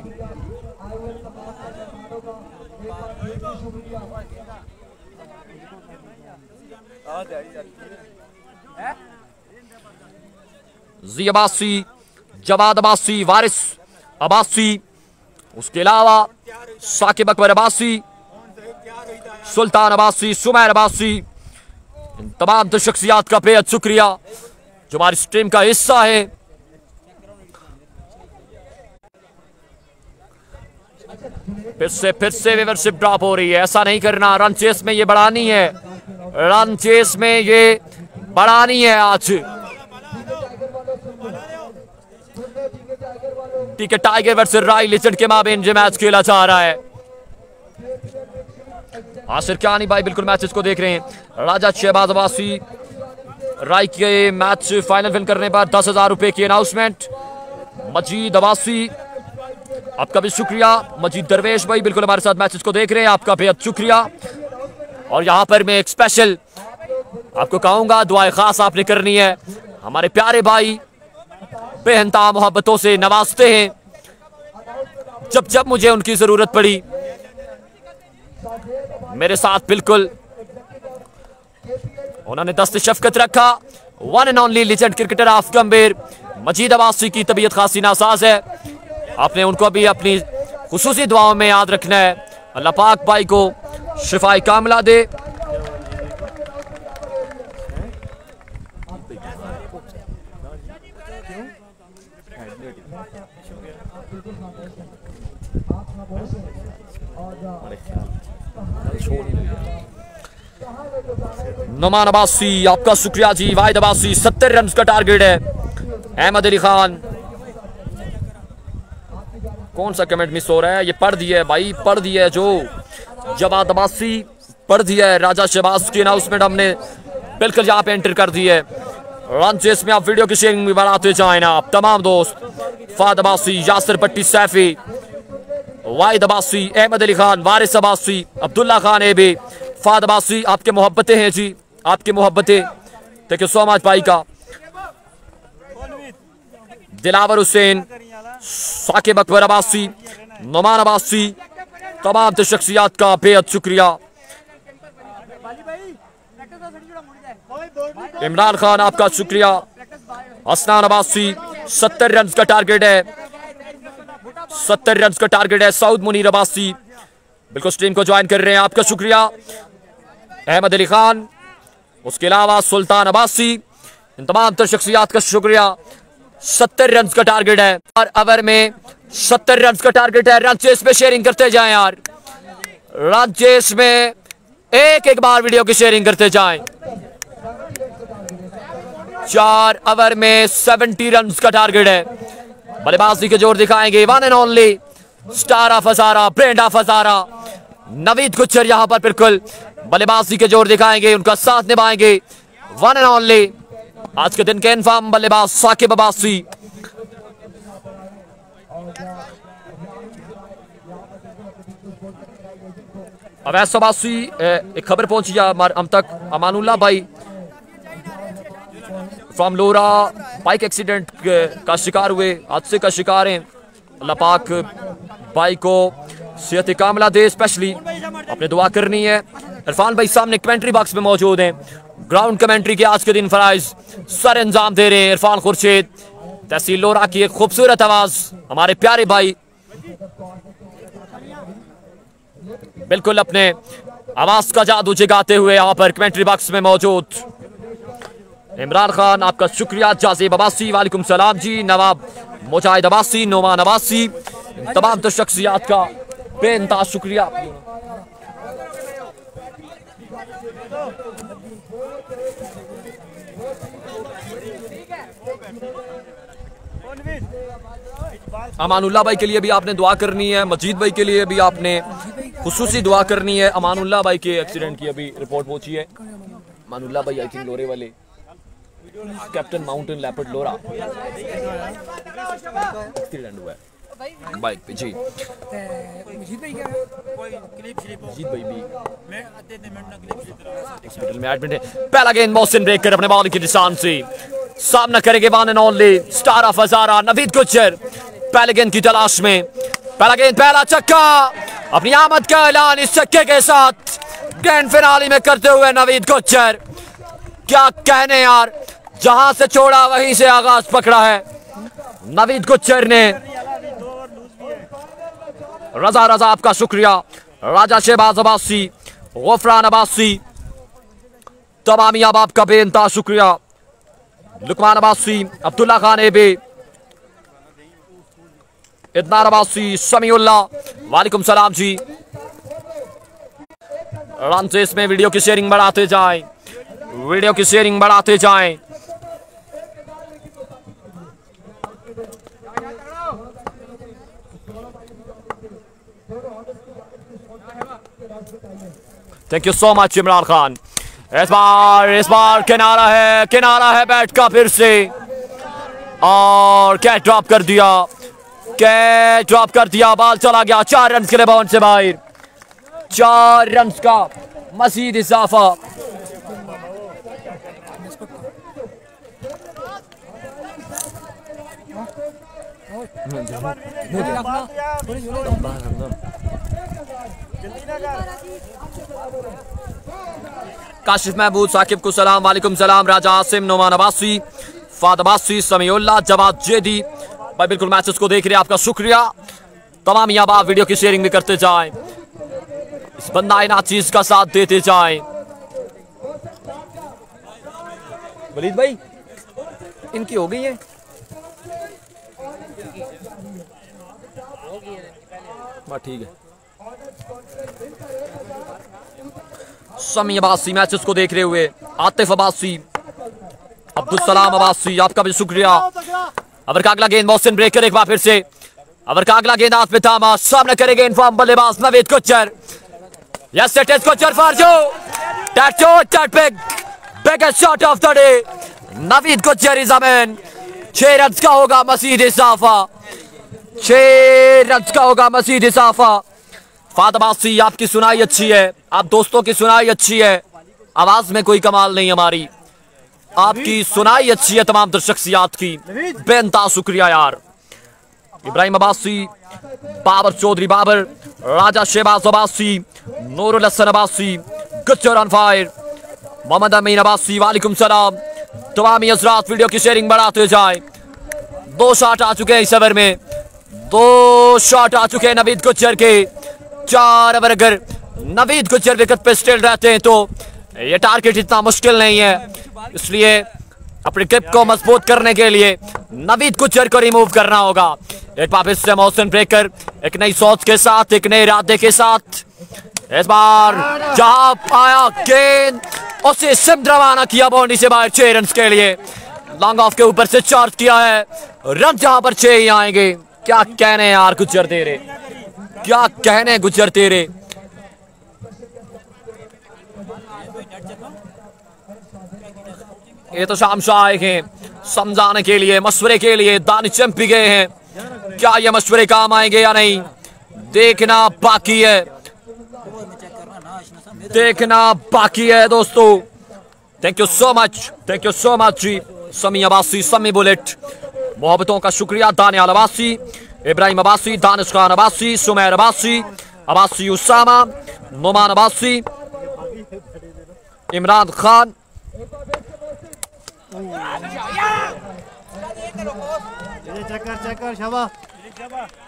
जी अब्बासी, जवाद अब्बासी, वारिस अब्बासी, उसके अलावा साकिब अकबर अब्बासी, सुल्तान अब्बासी, सुमैर अब्बासी, इन तमाम शख्सियात का बेहद शुक्रिया जो हमारी स्ट्रीम का हिस्सा है। फिर से व्यूअरशिप ड्रॉप हो रही है, ऐसा नहीं करना। रन चेस में ये बढ़ानी है, रन चेस में ये बढ़ानी है आज। ठीक है, टाइगर वर्सेस राय लिचर्ड के माबेन जो मैच खेला जा रहा है। आसिर क्यानी भाई बिल्कुल मैचेस को देख रहे हैं। राजा शहबाज अब्बासी राय के मैच फाइनल विन करने पर 10,000 रुपए की अनाउंसमेंट। मजीद अब्बासी, आपका भी शुक्रिया। मजीद दरवेश भाई बिल्कुल हमारे साथ मैचेस को देख रहे हैं, आपका बेहद शुक्रिया। और यहां पर मैं एक स्पेशल आपको कहूंगा, दुआएं खास आपने करनी है। हमारे प्यारे भाई बेहंता मोहब्बतों से नवाजते हैं, जब जब मुझे उनकी जरूरत पड़ी मेरे साथ बिल्कुल उन्होंने दस्त शफकत रखा। One and only legend cricketer of गंभीर मजीद अब्बासी की तबीयत खासी नासाज है, आपने उनको भी अपनी खुसूसी दुआओं में याद रखना है। अल्लाह पाक भाई को शिफाई कामला दे। नुमान अब्बासी, आपका शुक्रिया जी। वाहिद अब्बासी, 70 रन का टारगेट है। अहमद अली खान, कौन सा कमेंट मिस हो रहा है? ये पढ़ दिया है भाई, पढ़ दिया है जो जवाद अब्बासी पढ़ दिया है। राजा शहबाज की अनाउंसमेंट हमने बिल्कुल यहाँ पे एंटर कर दी है। रन चेस में आप वीडियो की शेयरिंग भी बढ़ाते जाए ना आप तमाम दोस्त। फाद अब्बासी, यासिर पट्टी सैफी, वाहिद अब्बासी, अहमद अली खान, वारिस अब्बासी, अब्दुल्ला खान एबी, फाद अब्बासी, आपके मोहब्बतें हैं जी, आपकी Mohabbatein. Thank you so much भाई का। दिलावर हुसैन, साकिब अकबर अब्बासी, नुमान अब्बासी, तमाम शख्सियात का बेहद शुक्रिया। इमरान खान, आपका शुक्रिया। हसनान अब्बासी, 70 रन का टारगेट है, 70 रन का टारगेट है। सऊद मुनीर अब्बासी बिल्कुल स्ट्रीम को ज्वाइन कर रहे हैं, आपका शुक्रिया। अहमद अली खान, उसके अलावा सुल्तान अब्बासी, इन तमाम शख्सियात का शुक्रिया। 70 रन का टारगेट है और ओवर में 70 रन का टारगेट है। रन चेस पे शेयरिंग करते जाएं यार, रन चेस में एक बार वीडियो की शेयरिंग करते जाएं। 4 ओवर में 70 रन का टारगेट है। बल्लेबाजी के जोर दिखाएंगे one and only star of Hazara, brand of Hazara, Naveed Gujjar यहां पर बिल्कुल बल्लेबाजी के जोर दिखाएंगे, उनका साथ निभाएंगे। वन एंड ओनली आज के दिन के इन्फॉर्म बल्लेबाज साकिब अब्बासी। अवैस अब्बासी, एक खबर पहुंची हम तक, अमानुल्लाह भाई फ्रॉम लोरा बाइक एक्सीडेंट का शिकार हुए, हादसे का शिकार हैं। अल्लाह पाक भाई को सेहत कामला दे, स्पेशली अपने दुआ करनी है। इरफान भाई सामने कमेंट्री बॉक्स में मौजूद हैं, ग्राउंड कमेंट्री के आज के दिन फराइज सर अंजाम दे रहे हैं। इरफान खुर्शीद, तहसील लोरा की एक खूबसूरत आवाज, हमारे प्यारे भाई बिल्कुल अपने आवाज का जादू जगाते हुए यहाँ पर कमेंट्री बॉक्स में मौजूद। इमरान खान, आपका शुक्रिया। जाजिब अब्बासी, वालेकुम सलाम जी। नवाब मुजाहिद अब्बासी, नोमान अब्बासी, तमाम तो शख्सियात का बेइंतहा शुक्रिया। अमानुल्लाह भाई के लिए भी आपने दुआ करनी है, मजीद भाई के लिए भी आपने खुसूसी दुआ करनी है। अमानुल्लाह भाई के एक्सीडेंट की अभी रिपोर्ट पहुंची है। अमानुल्लाह भाई आई थिंक लोरे वाले कैप्टन माउंटेन लेपर्ड लोरा एक्सीडेंट हुआ है बाइक पे जी। मजीद भाई भी हॉस्पिटल में एडमिट है। पहला गेंद मोहसिन ब्रेक कर अपने बॉल की निशान से सामना करेंगे one and only star of Hazara Naveed Gujjar. पहले गेंद की तलाश में पहला गेंद पहला छक्का, अपनी आमद का ऐलान इस छक्के के साथ ग्रैंड फिनाले में करते हुए नवीद गुज्जर। क्या कहने यार, जहां से छोड़ा वहीं से आगाज पकड़ा है नवीद गुज्जर ने। रजा रजा आपका शुक्रिया, राजा शहबाज अब्बासी, गफरान अब्बासी, तमामी अब आपका बेइंतहा शुक्रिया, लुकमान अब्बासी, अब्दुल्ला खान एबे, इदनार अब्बासी, समीउल्लाह, वालेकुम सलाम जी। रन से इसमें वीडियो की शेयरिंग बढ़ाते जाएं, वीडियो की शेयरिंग बढ़ाते जाएं। Thank you so much Imran Khan. इस बार किनारा है बैट का फिर से, और कैच ड्रॉप कर दिया, बॉल चला गया 4 रन के लिए बाउंड से बाहर। 4 रन का मजीद इजाफा। काशिफ महमूद, साकिब को सलाम, वालेकुम सलाम, राजा आसिम, नोमान अब्बासी, फाद अब्बासी, समीउल्लाह, जवाद जेदी भाई बिल्कुल मैचेस को देख रहे हैं, आपका शुक्रिया। तमाम यहाँ आप वीडियो की शेयरिंग भी करते जाएं, इस बंदा इन चीज का साथ देते जाएं। वलीद भाई इनकी हो गई है ठीक है। समी अब्बासी मैचेस को देख रहे हुए, आतिफ अब्बासी, अब्दुल सलाम अब्बासी, आपका भी शुक्रिया। अवर का अगला गेंद मोहसिन ब्रेकर एक बार फिर से, अवर का अगला गेंद हाथ में थामा, सामने करेंगे इनफॉर्म बल्लेबाज Naveed Gujjar. Yes it is Gujjar for जो that biggest shot of the day. Naveed Gujjar is a man. 6 run का होगा मजीद इजाफा, 6 रन का होगा मजीद इजाफा। फाद अब्बासी, आपकी सुनाई अच्छी है, आप दोस्तों की सुनाई अच्छी है, आवाज में कोई कमाल नहीं हमारी, आपकी सुनाई अच्छी है तमाम शख्सियात की, बेइंतहा शुक्रिया यार। इब्राहिम अब्बासी, बाबर चौधरी बाबर, राजा शहबाज अब्बासी, नूरुल हसन अब्बासी, गुज्जर ऑन फायर, मोहम्मद अमीन अब्बासी, वालेकुम सलाम। तमामी हज़रात वीडियो की शेयरिंग बढ़ाते जाएं। 2 शॉट आ चुके हैं इस ओवर में, 2 शॉट आ चुके हैं नवीद गुज्जर के। 4 ओवर अगर नवीद गुज्जर विकेट पे स्टिल रहते हैं तो ये टारगेट इतना मुश्किल नहीं है, इसलिए अपने ग्रिप को मजबूत करने के लिए नवीद गुज्जर को रिमूव करना होगा। एक बार फिर से मोहसिन ब्रेकर एक नई सोच के साथ, एक नए इरादे के साथ, इस बार जहां आया गेंद उसे सिम रवाना किया बाउंड्री से बाहर 6 रन के लिए। लॉन्ग ऑफ के ऊपर से चार्ज किया है, रन जहां पर 6 ही आएंगे। क्या कहने यार गुज्जर तेरे, क्या कहने गुज्जर तेरे। ये तो शाम शाह आए हैं समझाने के लिए, मशवरे के लिए, दानिश चंपी गए हैं, क्या ये मशवरे काम आएंगे या नहीं देखना बाकी है, देखना बाकी है दोस्तों। थैंक यू सो मच जी। समी अब्बासी, समी बुलेट, मोहब्बतों का शुक्रिया। दानियाल अब्बासी, इब्राहिम अब्बासी, दानिश खान अब्बासी, सुमैर अब्बासी, अब्बासी उसामा, नोमान अब्बासी, इमरान खान,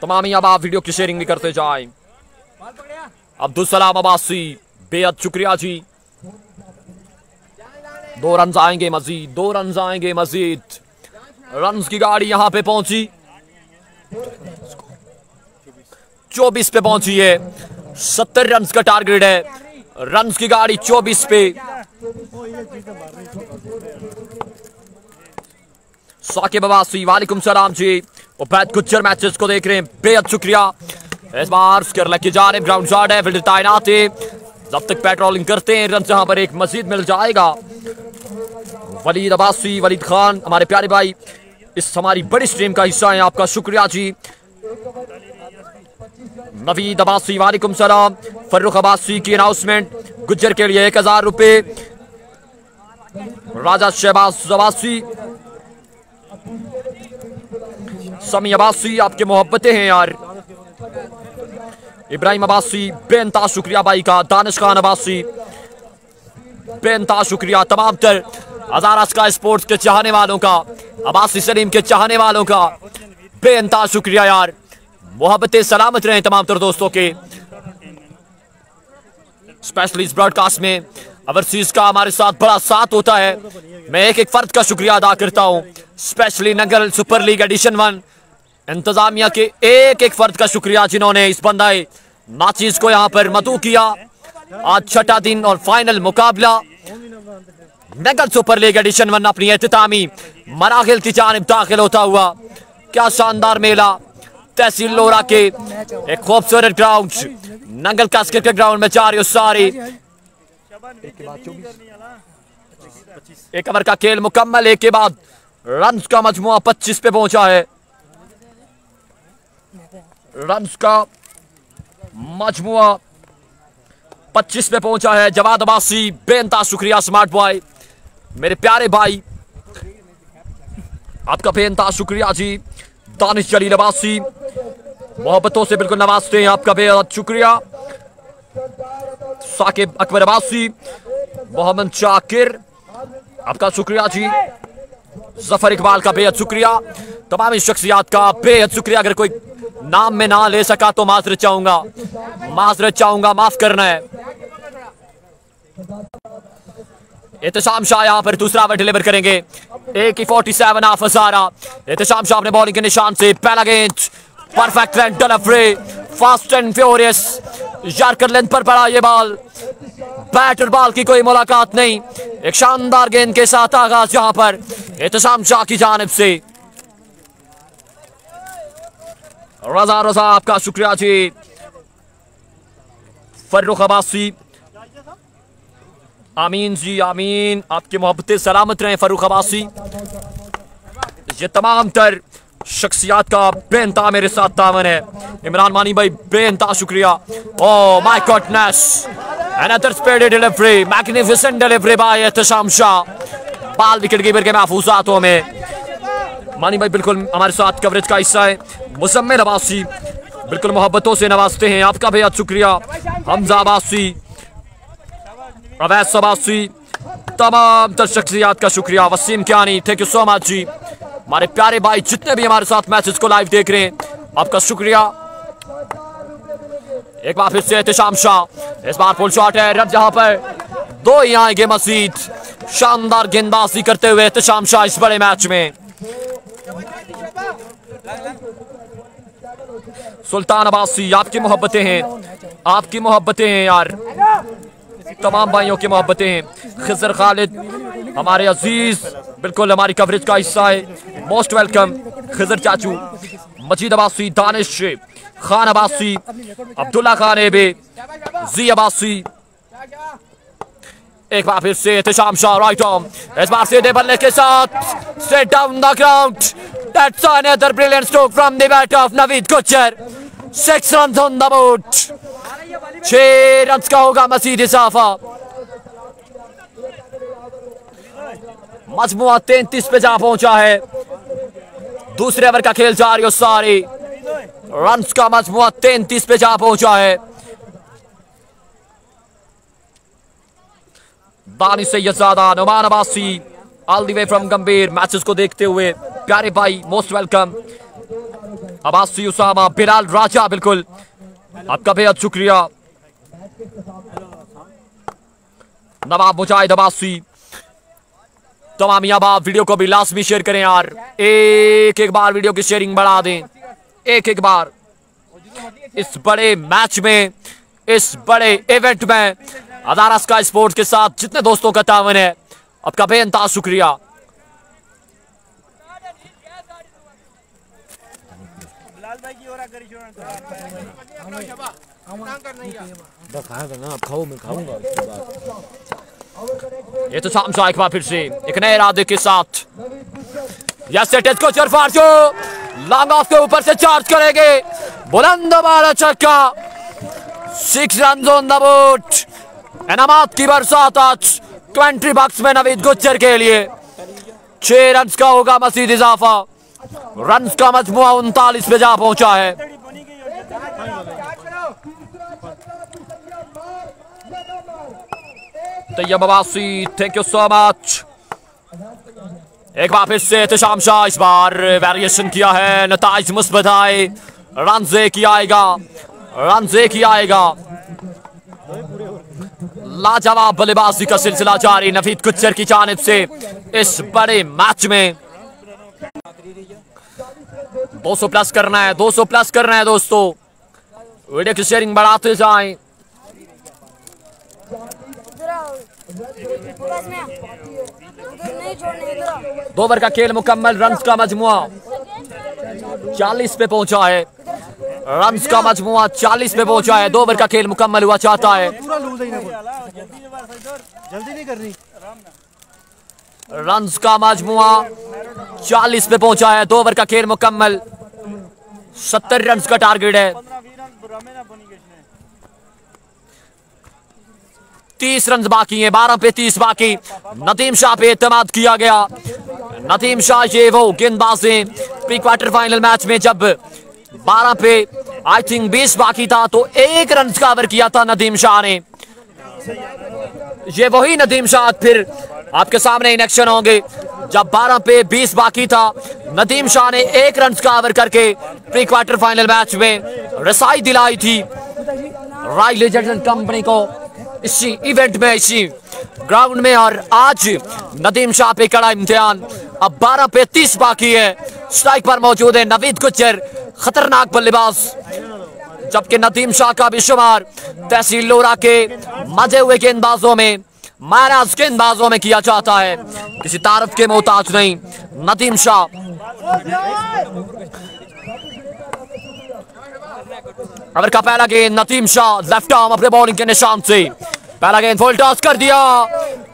तमामी अब आप वीडियो की शेयरिंग भी करते जाएं। अब्दुल सलाम अब्बासी, बेहद शुक्रिया जी। 2 रन आएंगे मजीद, 2 रन आएंगे मजीद। रन की गाड़ी यहां पे पहुंची, 24 पे पहुंची है। 70 रन का टारगेट है, रन की गाड़ी 24 पे। साकिब अब्बासी वालेकुम सलाम जी। उबैद गुज्जर मैचेस को देख रहे हैं, बेहद शुक्रिया। इस बार केरला की जानिब ग्राउंड शॉट है, फील्डर तैनात है, जब तक पेट्रोलिंग करते हैं रन यहाँ पर एक मजीद मिल जाएगा। वलीद अब्बासी, वलीद खान हमारे प्यारे भाई इस हमारी बड़ी स्ट्रीम का हिस्सा है, आपका शुक्रिया जी। नवीद अब्बासी वालेकुम सलाम। फर्रुख अब्बासी की अनाउंसमेंट, गुज्जर के लिए 1000 रुपए। राजा शहबाज अब्बासी, समी अब्बासी आपके मोहब्बतें हैं यार। इब्राहिम अब्बासी बेनता शुक्रिया भाई का। दानिश खान अब्बासी बेनता शुक्रिया। तमाम तर हजारा स्काई स्पोर्ट्स के चाहने वालों का, अब्बासी सलीम के चाहने वालों का बेनता शुक्रिया यार। मोहब्बतें सलामत रहे तमाम तर दोस्तों के। स्पेशली इस ब्रॉडकास्ट में ओवरसीज का हमारे साथ बड़ा साथ होता है। मैं एक एक फर्द का शुक्रिया अदा करता हूं, specially Nangal super league edition 1 इंतजामिया के एक एक फर्द का शुक्रिया जिन्होंने इस बंदाए मैचेस को यहां पर मदऊ किया। आज छठा दिन और फाइनल मुकाबला नंगल सुपर लीग एडिशन 1 अपनी एहतितामी मराहिल की जानिब दाखिल होता हुआ। क्या शानदार मेला तहसील लोरा के एक खूबसूरत ग्राउंड नंगल कास क्रिकेट ग्राउंड में जारी हो सारी। एक ओवर का खेल मुकम्मल, एक के बाद रन्स का मजमुआ 25 पे पहुंचा है। रन्स का मजमुआ 25 पे पहुंचा है। जवाद अब्बासी बेनता शुक्रिया स्मार्ट बॉय, मेरे प्यारे भाई आपका बेनता शुक्रिया जी। दानिश जलील अब्बासी मोहब्बतों से बिल्कुल नवाजते हैं, आपका बेहद शुक्रिया। साकिब अकबर अब्बासी, मोहम्मद शाकिर आपका शुक्रिया जी। जफर इकबाल का बेहद शुक्रिया। तमाम शख्सियात का बेहद शुक्रिया। अगर कोई नाम में ना ले सका तो माजरत चाहूंगा, माफ करना है। एहतशाम शाह यहाँ पर दूसरा ओवर डिलीवर करेंगे। AK-47 ऑफ हजारा। एहतशाम शाह अपने बॉलिंग के निशान से पहला गेंद perfect length delivery, fast and furious yorker length पर पड़ा ये बॉल। बैट और बॉल की कोई मुलाकात नहीं, एक शानदार गेंद के साथ आगाज यहां पर एहतशाम शाह की जानिब से। रजा आपका शुक्रिया जी। फर्रुख अब्बासी, आमीन जी आमीन, आपकी मोहब्बतें सलामत रहे फर्रुख अब्बासी। ये तमाम तर शख्सियात का बेनता मेरे साथ तावन है। इमरान मानी भाई बेनता शुक्रिया। Oh my goodness, another speedy delivery, magnificent delivery by Ehtesham Shah. Ball wicket keeper के महफूजातों में मानी भाई बिल्कुल हमारे साथ कवरेज का हिस्सा है। मुजम्मिल अब्बासी बिल्कुल मोहब्बतों से नवाजते हैं, आपका बेहद शुक्रिया। हमजा अब्बासी, अवैस अब्बासी, तमाम तर शख्सियात का शुक्रिया। Waseem Kiyani, thank you so much ji. हमारे प्यारे भाई जितने भी हमारे साथ मैचेस को लाइव देख रहे हैं, आपका शुक्रिया। एक बार फिर से एहतशाम शाह, इस बार फुल शॉट है, रन जहां पर दो ही आएंगे मजीद। शानदार गेंदबाजी करते हुए एहतशाम शाह इस बड़े मैच में। सुल्तान अब्बासी, आपकी मोहब्बतें हैं यार, तमाम भाइयों की मोहब्बतें हैं। खिजर खालिद हमारे अजीज बिल्कुल हमारी कवरेज का हिस्सा है, मोस्ट वेलकम खिजर चाचू। मजीद अब्बासी, दानिश खान अब्बासी, अब्दुल्ला खान एबे, जी अब्बासी। एक बार फिर से एहतशाम शाह राइट आर्म, इस बार सीधे बल्ले के साथ straight down the ground. That's another brilliant stroke from the bat of Naveed Gujjar. 6 run on the board, 6 run का होगा मजीद इजाफा। मजमुआ 33 पे जा पहुंचा है। दूसरे ओवर का खेल जारी हो सारी। रन का मजमुआ 33 पे जा पहुंचा है। Danish Syedzada, Numan Abbasi all the way from Gambhir matches को देखते हुए प्यारे भाई मोस्ट वेलकम। अब्बासी उसामा, बिलाल राजा बिल्कुल आपका बेहद शुक्रिया। नवाब मुजाहिद अब्बासी, तमाम आप वीडियो को भी लाजमी शेयर करें यार, एक बार वीडियो की शेयरिंग बढ़ा दें, एक बार। इस बड़े मैच में, इस बड़े इवेंट में हजारा स्काई स्पोर्ट्स के साथ जितने दोस्तों का तावन है, आपका बेनता शुक्रिया। ये तो शामशा एक बार फिर से एक नए इरादे के साथ को चरफार्जो लॉन्ग ऑफ के ऊपर से चार्ज करेंगे, बुलंद वाला छक्का, 6 रन ऑन द बोर्ड। इनामात की बरसात आज 20 बक्स में नवीद गुज्जर के लिए। 6 रन का होगा मजीद इजाफा, रन का मजमुआ 39 पे जा पहुंचा है। Tayyab Abbasi, thank you so much. एक बार फिर से एहतशाम शाह, इस बार वेरिएशन किया है, नताइज मुस्बत आए, रन से किया आएगा, रन से किया आएगा। लाजवाब बल्लेबाजी का सिलसिला जारी नवीद गुज्जर की जानिब से इस बड़े मैच में। 200 प्लस करना है, 200 प्लस करना है दोस्तों। वीडियो की शेयरिंग बढ़ाते जाएं। दो ओवर का खेल मुकम्मल, रन का मजमुआ 40 पे पहुंचा है, रन का मजमुआ 40 पे पहुंचा है। 2 ओवर का खेल मुकम्मल हुआ चाहता है, जल्दी नहीं करनी। रन का मजमुआ 40 पे पहुंचा है। 2 ओवर का खेल मुकम्मल, 70 रन का टारगेट है। 30 रन बाकी हैं, 12 पे 30 बाकी। नदीम शाह पे एतमाद किया गया। नदीम शाह ये वो गेंदबाज हैं प्री क्वार्टर फाइनल मैच में जब 12 पे आई थिंक 20 बाकी था तो 1 रन का ओवर किया था नदीम शाह ने। ये वही नदीम शाह फिर आपके सामने इन एक्शन होंगे जब 12 पे 20 बाकी था। नदीम शाह ने 1 रन का ओवर करके प्री क्वार्टर फाइनल मैच में रसाई दिलाई थी राय लेजेंड कंपनी को इसी इवेंट में, इसी ग्राउंड में। और आज नदीम शाह पे कड़ा इम्तिहान। अब 12 पे 30 बाकी है, स्ट्राइक पर मौजूद है नवीद गुज्जर, खतरनाक बल्लेबाज। जबकि नदीम शाह का भी शुमार तहसील लोरा के मजे हुए गेंदबाजों में, महाराज गेंदबाजों में किया जाता है, किसी तारीफ के मोहताज नहीं नदीम शाह। ओवर का पहला गेंद नदीम शाह लेफ्ट आर्म अपने बॉलिंग के निशान से पहला गेंद फुल टॉस कर दिया।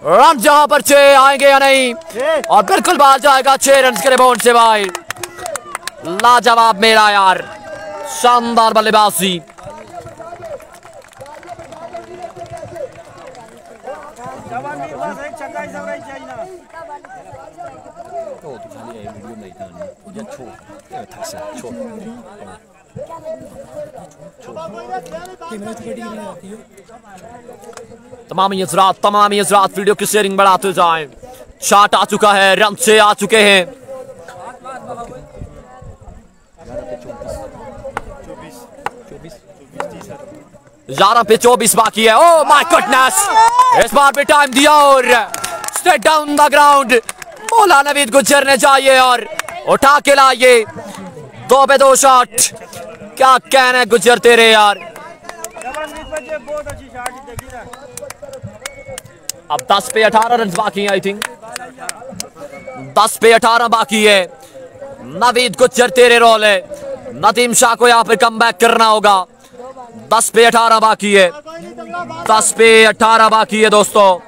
रन जहां पर 6 आएंगे या नहीं, और बिल्कुल बाहर जाएगा 6 रन के रिबाउंड से बाहर। लाजवाब मेरा यार, शानदार बल्लेबाजी। तमाम हज़रात वीडियो की शेयरिंग बढ़ाते जाएं। शॉट आ चुका है, रन से आ चुके हैं। 11 पे 24 बाकी है। ओह माय गॉडनेस, इस बार भी टाइम दिया और स्ट्रेट डाउन द ग्राउंड बोला नवीद गुज्जर ने चाहिए और उठा के लाइए। 2 पे 2 शॉट। क्या कहना है गुज्जर तेरे यार। अब 10 पे 18 रन बाकी है, आई थिंक 10 पे 18 बाकी है। नवीद गुज्जर तेरे रोल है, नदीम शाह को यहाँ पे कमबैक करना होगा। 10 पे 18 बाकी है, 10 पे 18 बाकी है दोस्तों।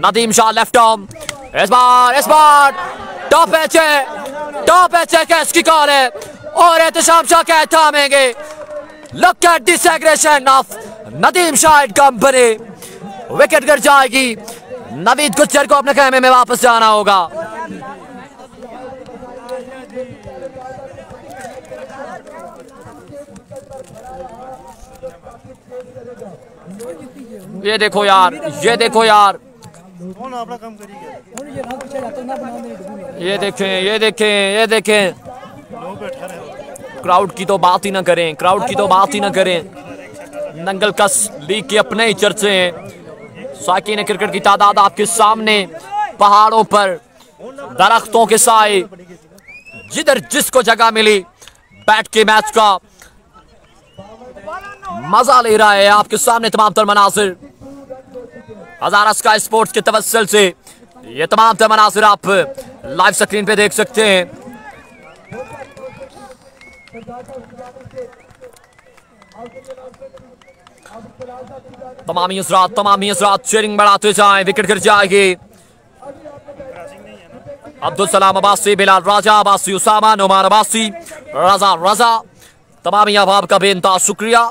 नदीम शाह लेफ्ट आर्म, इस बार टॉप एच है, कैच की कॉल है और एहतशाम शाह कैच थामेंगे। Look at this aggression of Nadeem Shah and company. Wicket गिर जाएगी, नवीद गुज्जर को अपने खेमे में वापस जाना होगा। ये देखो यार, ये देखो यार, ये देखें, ये देखें, ये देखें। क्राउड की तो बात ही ना करें, क्राउड की तो बात ही ना करें। नंगल कस लीग के अपने ही चर्चे हैं। साकिन क्रिकेट की तादाद आपके सामने, पहाड़ों पर दरख्तों के साए, जिधर जिसको जगह मिली बैठ के मैच का मजा ले रहा है। आपके सामने तमाम तर मनासिर हज़ारा स्काई स्पोर्ट्स के तवस्सुल से ये तमाम तर मनासिर आप लाइव स्क्रीन पे देख सकते हैं। तमामी असरात शेयरिंग बढ़ाते जाए, विकेट गिर जाएगी। अब्दुल सलाम अब्बासी, बिलाल राजा अब्बासी, उसामा नुमान अब्बासी, रजा रजा, तमामी अहबाब का बेइंतहा शुक्रिया।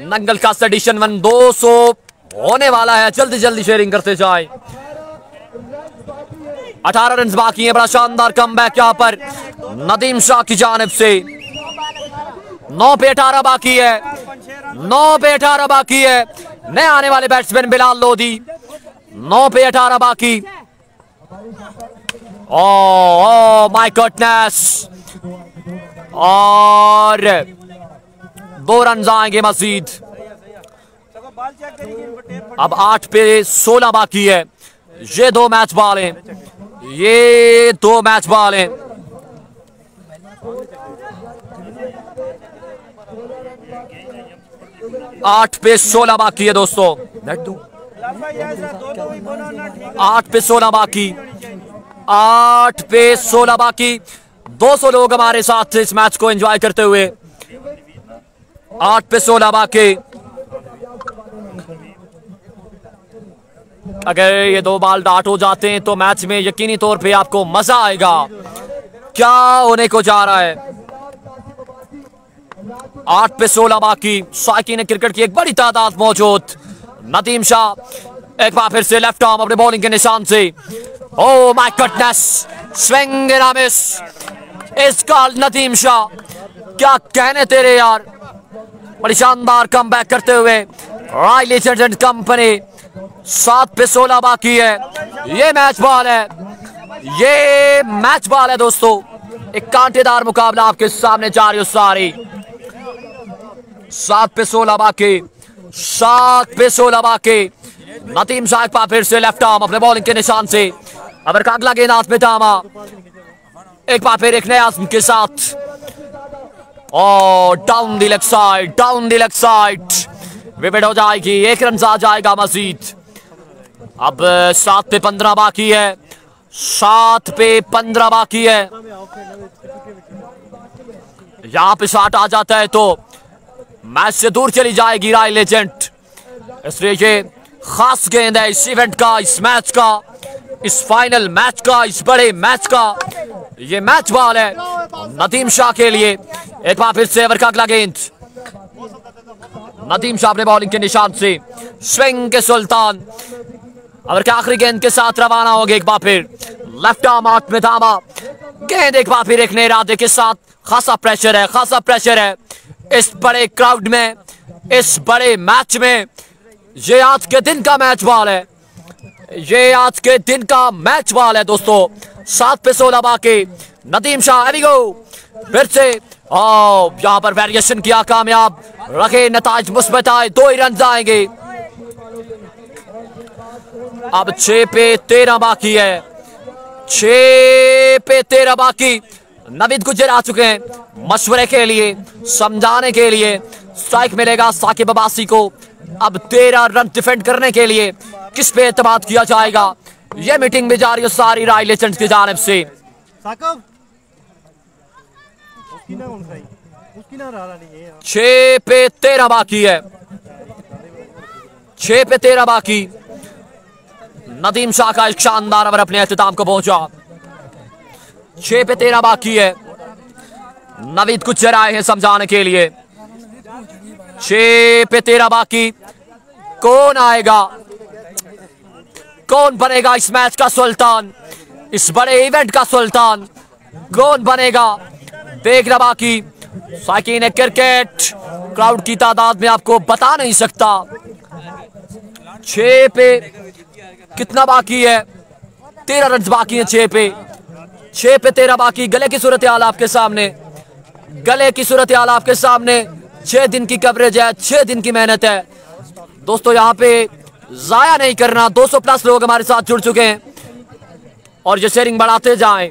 नंगल का एडिशन 1 200 होने वाला है, जल्दी जल्दी शेयरिंग करते जाए। 18 रन बाकी है, बड़ा शानदार कमबैक यहाँ पर नदीम शाह की जानिब से। 9 पे 18 बाकी है, 9 पे 18 बाकी है। नए आने वाले बैट्समैन बिलाल लोधी, 9 पे 18 बाकी। ओ माय गॉडनेस, और 2 रन आएंगे मजीद। अब 8 पे 16 बाकी है। ये 2 मैच बॉल हैं, ये 2 मैच बॉल हैं। आठ पे 16 बाकी है दोस्तों। 8 पे 16 बाकी, 8 पे 16 बाकी। 200 लोग हमारे साथ इस मैच को एंजॉय करते हुए। 8 पे 16 बाकी। अगर ये 2 बॉल डाट हो जाते हैं तो मैच में यकीनी तौर पे आपको मजा आएगा। क्या होने को जा रहा है? 8 पे 16 बाकी। साकिन क्रिकेट की एक बड़ी तादाद मौजूद। नदीम शाह एक बार फिर से लेफ्ट आर्म अपने बॉलिंग के निशान से। ओह my goodness, swing and a miss is called Nadeem Shah. क्या कहने तेरे यार, बड़ी शानदार कमबैक करते हुए रॉयल लीजेंड्स एंड कंपनी। 7 पे 16 बाकी है। ये मैच बॉल है, ये मैच बॉल है दोस्तों। एक कांटेदार मुकाबला आपके सामने जारी सारी। 7 पे 16 बाकी, 7 पे 16 बाकी। नदीम शाह एक बार फिर से लेफ्ट आर्म अपने बॉलिंग के निशान से। अगर कागला गेंद हाथ में थामा, एक बार फिर एक नया आज़म के साथ। Down the leg side, down the leg side, wicket हो जाएगी। 1 रन आ जाएगा मजीद। अब 7 पे 15 बाकी है, 7 पे 15 बाकी है। यहां पे शॉट आ जाता है तो मैच से दूर चली जाएगी रॉयल लीजेंड। इसलिए ये खास गेंद है इस इवेंट का, इस मैच का, इस फाइनल मैच का, इस बड़े मैच का। ये मैच बॉल है नदीम शाह के लिए। एक बार फिर से ओवर का अगला गेंद। नदीम शाह अपने बॉलिंग के निशान से स्विंग के सुल्तान ओवर के आखिरी गेंद के साथ रवाना हो गए। एक बार फिर लेफ्ट आर्म हाथ में थामा गेंद, एक बार फिर एक नए इरादे के साथ। खासा प्रेशर है, खासा प्रेशर है इस बड़े क्राउड में, इस बड़े मैच में। ये आज के दिन का मैच बॉल है, ये आज के दिन का मैच बॉल है दोस्तों। 7 पे 16 बाकी। नदीम शाह फिर से यहां पर वेरिएशन किया, कामयाब रखे, नताज मुस्बत आए। 2 ही रन आएंगे। अब 6 पे 13 बाकी है, 6 पे 13 बाकी। नवीद गुजर आ चुके हैं मशवरे के लिए, समझाने के लिए। स्ट्राइक मिलेगा साकिब अब्बासी को। अब 13 रन डिफेंड करने के लिए किस पे एतमाद किया जाएगा? यह मीटिंग भी जारी है सारी रॉयल लीजेंड्स की जानिब से। 6 पे 13 बाकी है, 6 पे 13 बाकी। नदीम शाह का एक शानदार ओवर अपने अख्ताम को पहुंचा। 6 पे 13 बाकी है। नवीद गुजर आए हैं समझाने के लिए। 6 पे 13 बाकी। कौन आएगा, कौन बनेगा इस मैच का सुल्तान, इस बड़े इवेंट का सुल्तान? कौन बनेगा देखना बाकी। साकिन क्रिकेट क्राउड की तादाद में आपको बता नहीं सकता। 6 पे कितना बाकी है? 13 रन बाकी है 6 पे। 6 पे 13 बाकी। गले की सूरत हाल आपके सामने, गले की सूरत हाल आपके सामने। 6 दिन की कवरेज है, 6 दिन की मेहनत है दोस्तों। यहाँ पे जाया नहीं करना। 200 प्लस लोग हमारे साथ जुड़ चुके हैं और ये शेयरिंग बढ़ाते जाएं।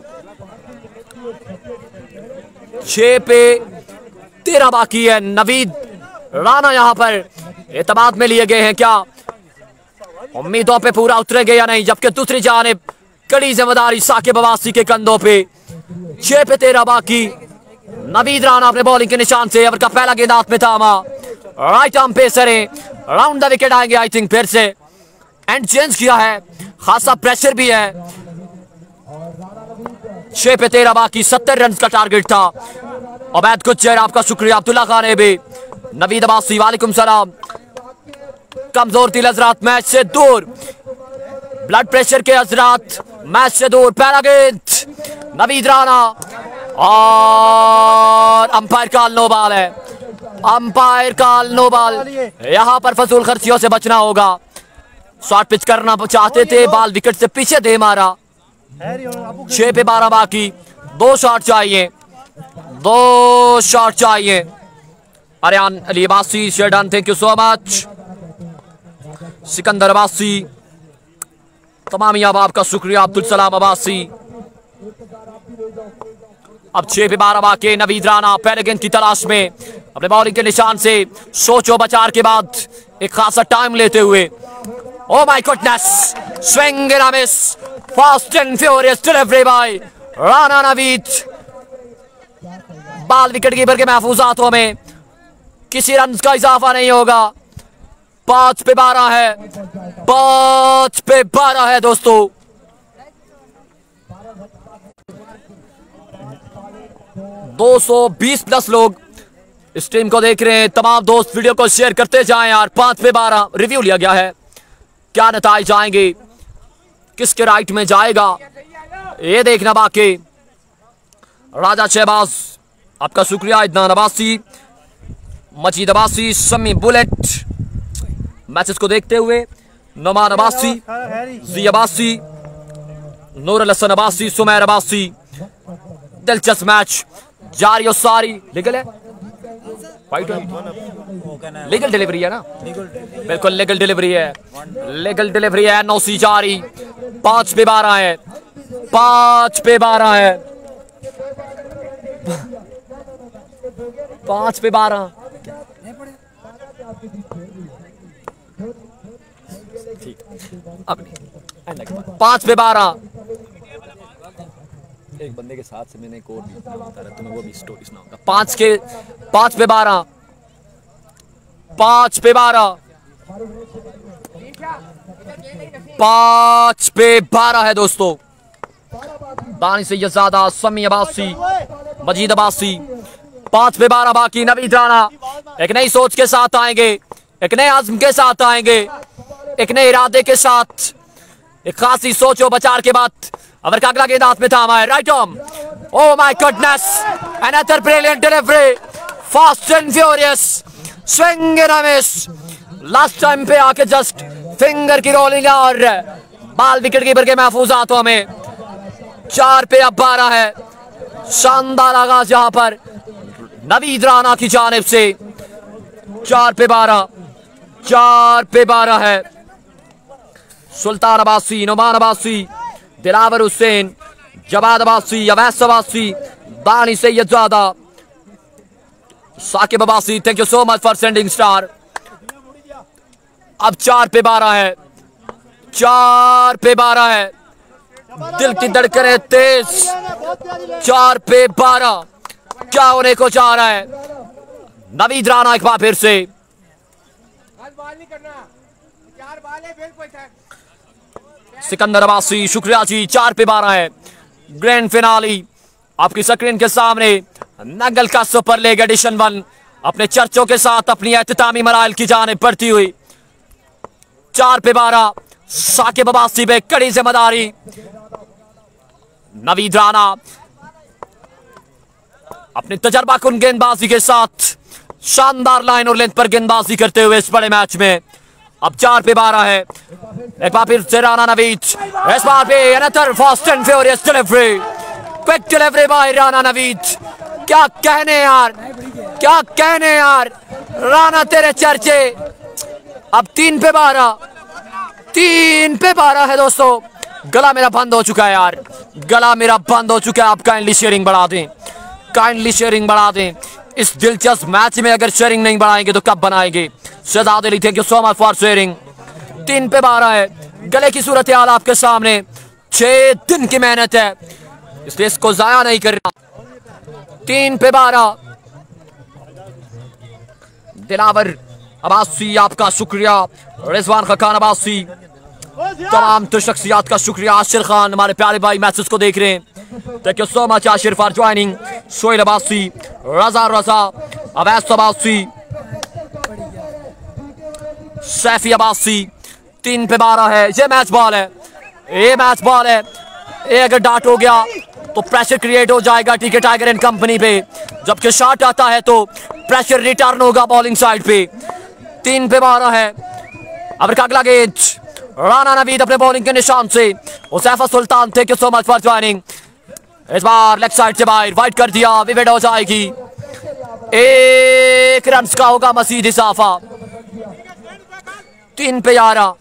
6 पे 13 बाकी है। नवीद राणा यहाँ पर एतमाद में लिए गए हैं। क्या उम्मीदों पे पूरा उतरेंगे या नहीं? जबकि दूसरी जानिब कड़ी जिम्मेदारी साकिब अब्बासी के कंधों पे। 6 पे 13 बाकी। नवीद राणा अपने बॉलिंग के निशान से ओवर का पहला गेंद हाथ में थामा। राइट आर्म पेसर है, राउंड द विकेट आएंगे आई थिंक फिर से। एंड चेंज किया है, खासा प्रेशर भी है। 6 पे 13 बाकी, 70 रन का टारगेट था। अवैध गुज्जर आपका शुक्रिया, अब्दुल्ला खान है भी, नवीद अब्बासी वालेकुम सलाम। कमजोर दिल हजरात मैच से दूर, ब्लड प्रेशर के हजरात मैच से दूर। पहला गेंद नवीद राणा और अंपायर का नो बॉल है, अंपायर का नो बॉल। यहां पर फजूल खर्चियों से बचना होगा। शॉर्ट पिच करना चाहते थे, बॉल विकेट से पीछे दे मारा। 6 पे 12 बाकी, 2 शॉट चाहिए, 2 शॉट चाहिए। Ariyan Ali Abbasi Sherdan, thank you so much. Sikandar Abbasi, तमाम अहबाब का शुक्रिया, अब्दुल सलाम अब्बासी। अब 6 पे 12 बाकी, नवीद राणा पहले गेंद की तलाश में अपने बॉलिंग के निशान से सोचो बचार के बाद एक खासा टाइम लेते हुए। Oh my goodness, swing and miss, fast and furious delivery by Rana Naveed. Ball wicket keeper के महफूज हाथों में, किसी रन का इजाफा नहीं होगा। 5 पे 12 है, 5 पे 12 है दोस्तों। दो 220 प्लस लोग इस टीम को देख रहे हैं। तमाम दोस्त वीडियो को शेयर करते जाएं यार। 5 पे 12 रिव्यू लिया गया है, क्या नतीजे आएंगे, किसके राइट में जाएगा ये देखना बाकी। राजा शहबाज आपका शुक्रिया, इदनान अब्बासी, मजीद अब्बासी, शमी बुलेट मैचेस को देखते हुए, नुमान अब्बासी, जी अब्बासी, नूर हसन अब्बासी, सुमैर अब्बासी। दिलचस्प मैच जारी और सारी लीगल है, लीगल डिलीवरी है ना, बिल्कुल लीगल डिलीवरी है, लीगल डिलीवरी है। 9 सी जारी, 5 पे 12 है, 5 पे 12 है, 5 पे 12। ठीक, अब 5 पे 12। एक बंदे के साथ से मैंने एक और बता रहा, तुम्हें वो भी स्टोरी सुनाऊंगा। 5 पे 12, 5 पे 12, 5 पे 12 है दोस्तों। दानिश सैयदजादा, समी अब्बासी, मजीद अब्बासी। 5 पे 12 बाकी, नवीद राणा एक नई सोच के साथ आएंगे, एक नए आज़म के साथ आएंगे, एक नए इरादे के साथ, एक खासी सोच और बचार के बाद अवर का अगला गेंद हाथ में थामा है। Right arm, oh my goodness, another brilliant delivery, fast and furious, swing and miss. Last time पे आके जस्ट फिंगर की रोलिंग और बॉल विकेट कीपर के महफूज हाथों में। 4 पे अब 12 है, शानदार आगाज यहां पर नवीद राणा की जानिब से। 4 पे 12, 4 पे 12 है। Sultan Abbasi, Numan Abbasi, Dilawar Hussain, Jawad Abbasi, Awais Abbasi, Danish Syedzada, Saqib Abbasi, thank you so much for sending star. अब 4 पे 12 है, 4 पे 12 है, दिल की धड़कनें तेज। 4 पे 12 क्या होने को चाह रहा है। नवीद राणा एक बार फिर से, सिकंदर अब्बासी शुक्रिया जी। 4 पे 12 है, ग्रैंड फिनाली आपकी स्क्रीन के सामने। नंगल का सुपर लीग एडिशन 1 अपने चर्चों के साथ अपनी एहतितामी मराइल की जानिब बढ़ती हुई। 4 पे 12, साकिब अब्बासी पे कड़ी जिम्मेदारी। नवीद राणा अपनी तजर्बाकुन गेंदबाजी के साथ शानदार लाइन और लेंथ पर गेंदबाजी करते हुए इस बड़े मैच में। अब 4 पे 12 है, एक बार फिर से राणा नवीद, इस बार पे another fast and furious delivery, quick delivery by Rana Naveed. क्या कहने यार, क्या कहने यार, राणा तेरे चर्चे। अब 3 पे 12, 3 पे 12 है दोस्तों। गला मेरा बंद हो चुका है यार, गला मेरा बंद हो चुका है। आप काइंडली शेयरिंग बढ़ा दें, काइंडली शेयरिंग बढ़ा दें। इस दिलचस्प मैच में अगर शेयरिंग नहीं बढ़ाएंगे तो कब बनाएंगे। Shahzad Ali, thank you so much for sharing. 3 पे 12 है, गले की सूरत हाल आपके सामने। 6 दिन की मेहनत है, इसलिए इसको जाया नहीं करना। 3 पे 12। दिलावर अब्बासी आपका शुक्रिया, रिजवान खान अब्बासी, तमाम तो शख्सियात का शुक्रिया। आशिर खान हमारे प्यारे भाई मैसेज को देख रहे हैं, thank you so much Aashir for joining. Sohail Abbasi, Raza Awais Abbasi, Saifi Abbasi. 3 पे 12 है। ये मैच बॉल है, ये मैच बॉल है। ये अगर डाट हो गया तो प्रेशर क्रिएट हो जाएगा टीके टाइगर एंड कंपनी पे, जबकि शॉट आता है तो प्रेशर रिटर्न होगा बॉलिंग साइड पे। 3 पे 12 है। अब अगला गेंद राना नवीद अपने बॉलिंग के निशान से। Husaifa Sultan, thank you so much for joining. इस बार लेग साइड से बाहर वाइड कर दिया, विकेट हो जाएगी। 1 रन का होगा मजीद इजाफा। 3 पे 11,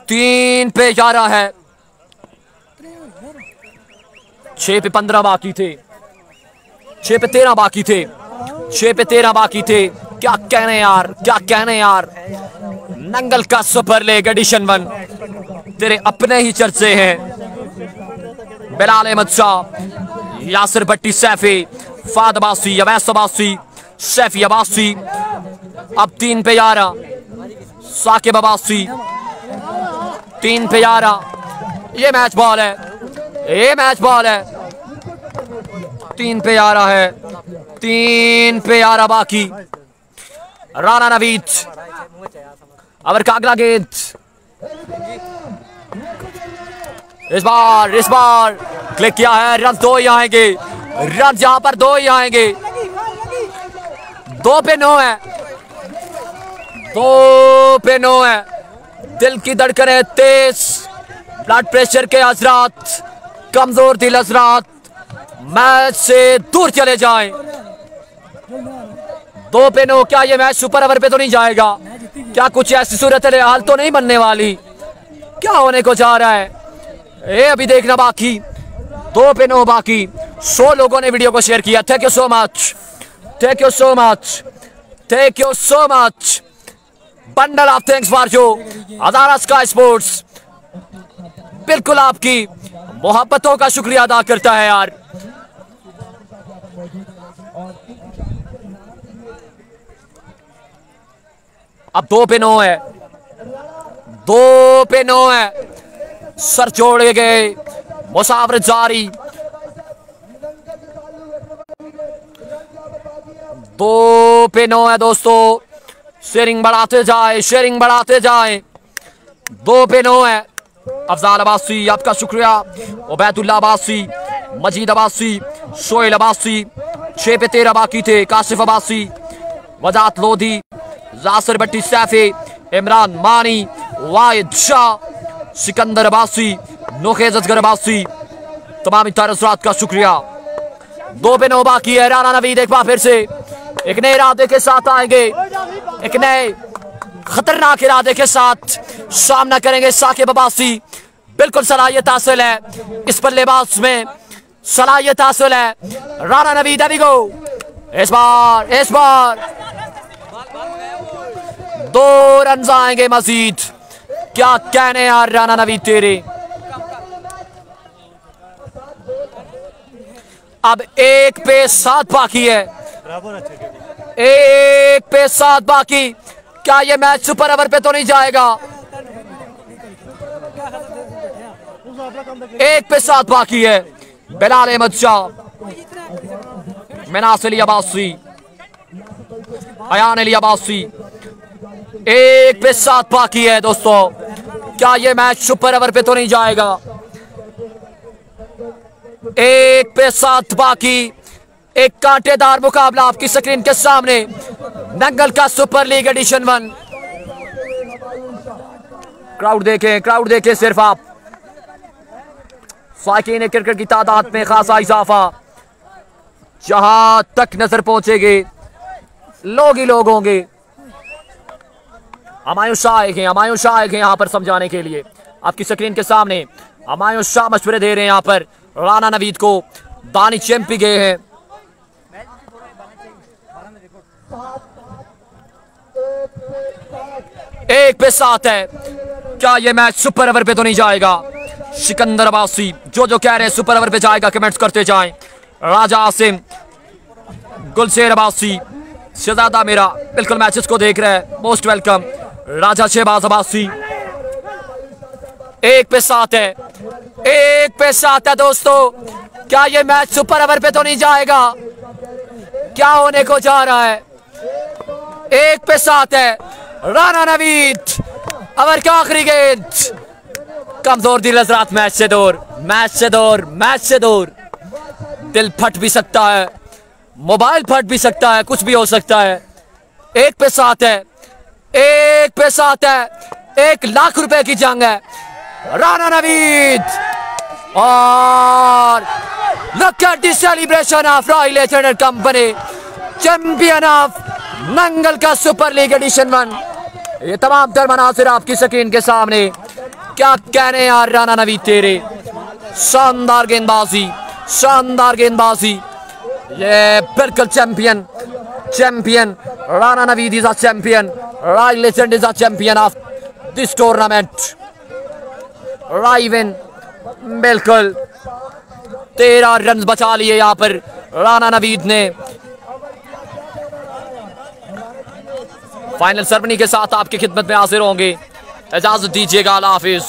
3 पे 11 है। 6 पे 15 बाकी थे, 6 पे 13 बाकी थे, 6 पे 13 बाकी थे। क्या कहने यार, क्या कहने यार। नंगल का सुपर लीग एडिशन 1, तेरे अपने ही चर्चे हैं। बिलाल अहमद शाह, यासिर भट्टी, सैफी, फाद अब्बासी, अवैस अब्बासी, सैफी अब्बासी। अब 3 पे 11, साकिब अब्बासी। 3 पे 11। ये मैच बॉल है, ये मैच बॉल है। 3 पे 11 है, 3 पे 11 बाकी। राना नवीद, अवर का अगला गेंद। इस बार क्लिक किया है। रन 2 ही आएंगे, रन यहां पर 2 ही आएंगे। 2 पे 9 है, 2 पे 9 है। दिल की धड़कनें तेज, ब्लड प्रेशर के असरात, कमजोर दिल असरात मैच से दूर चले जाएं। 2 पे 9। क्या ये मैच सुपर ओवर पे तो नहीं जाएगा? क्या कुछ ऐसी सूरत हाल तो नहीं बनने वाली? क्या होने को जा रहा है ये अभी देखना बाकी। 2 पे 9 बाकी। 100 लोगों ने वीडियो को शेयर किया, thank you so much, thank you so much, thank you so much. Bundle of thanks for you अदारा स्काई स्पोर्ट्स। बिल्कुल आपकी मोहब्बतों का शुक्रिया अदा करता है यार। अब 2 पे 9 है, 2 पे 9 है। सर जोड़े गए, मुसावरत जारी। 2 पे 9 है दोस्तों। शेयरिंग बढ़ाते जाए, शेयरिंग बढ़ाते जाए। 2 पे 9 है। अफजाल अब्बासी आपका शुक्रिया, उबैदुल्ला अब्बासी, मजीद अब्बासी, सोहेल अब्बासी। 6 पे 13 बाकी थे। काशिफ अब्बासी, वजात लोधी, यासिर भट्टी, सैफी, इमरान मानी, वाहिद शाह, सिकंदर अब्बासी, नोखेज असगर अब्बासी। तमाम तारसरात का शुक्रिया। 2 पे 9 बाकी है। राना नवीद एक बार फिर से एक नए इरादे के साथ आएंगे, एक नए खतरनाक इरादे के साथ सामना करेंगे। साकिब अब्बासी, बिल्कुल सलाहियत हासिल है इस बल्लेबाज में, सलाहियत हासिल है। राना नवीद अभी गो। इस बार 2 रन आएंगे मजीद। क्या कहने यार राना नवीद तेरे। अब 1 पे 7 बाकी है, 1 पे 7 बाकी। क्या ये मैच सुपर ओवर पे तो नहीं जाएगा? 1 पे 7 बाकी है। बिलाल अहमद शाह, मिनास अली अब्बासी, अयान अली अब्बासी। 1 पे 7 बाकी है दोस्तों। क्या ये मैच सुपर ओवर पे तो नहीं जाएगा? 1 पे 7 बाकी। एक कांटेदार मुकाबला आपकी स्क्रीन के सामने। नंगल का सुपर लीग एडिशन 1। क्राउड देखें, क्राउड देखें सिर्फ आप। साइकिन क्रिकेट की तादाद में खासा इजाफा। जहां तक नजर पहुंचेगी लोग ही लोग होंगे। हमायूं शाह आएंगे, हमायूं शाह आएंगे यहाँ पर समझाने के लिए। आपकी स्क्रीन के सामने हमायूं शाह मशवरे दे रहे हैं यहाँ पर राना नवीद को। दानी चैंपी गए हैं। एक पे 7 है। क्या ये मैच सुपर ओवर पे तो नहीं जाएगा? सिकंदर अब्बासी जो कह रहे हैं सुपर ओवर पे जाएगा, कमेंट्स करते जाएं। राजा आसिम, गुलशेर अब्बासी, शहजादा मेरा बिल्कुल मैचेस को देख रहा है, मोस्ट वेलकम। राजा शहबाज अब्बासी 1 पे 7 है, 1 पे 7 है दोस्तों। क्या ये मैच सुपर ओवर पे तो नहीं जाएगा? क्या होने को जा रहा है? 1 पे 7 है। राना नवीद ओवर का आखिरी गेंद, कमजोर दिल हजरात, मैच से दूर, मैच से दूर, मैच से दूर। दिल फट भी सकता है, मोबाइल फट भी सकता है, कुछ भी हो सकता है। 1 पे 7 है, 1 पे 7 है, 1 लाख रुपए की जंग है। राना नवीद और look at the celebration of royal athletic company, champion of Nangal का सुपर लीग एडिशन 1। ये तमाम तर मनासिर आपकी स्क्रीन के सामने। क्या कहने यार राना नवीद तेरे, शानदार गेंदबाजी, शानदार गेंदबाजी। ये बिल्कुल champion, champion Rana Naveed is a champion, royal legend is a champion of this tournament. Raiwan बिल्कुल 13 रन बचा लिए यहाँ पर राना नवीद ने। फाइनल सरमनी के साथ आपकी खिदमत में हाजिर होंगे, इजाजत दीजिएगा, अल्लाह हाफिज।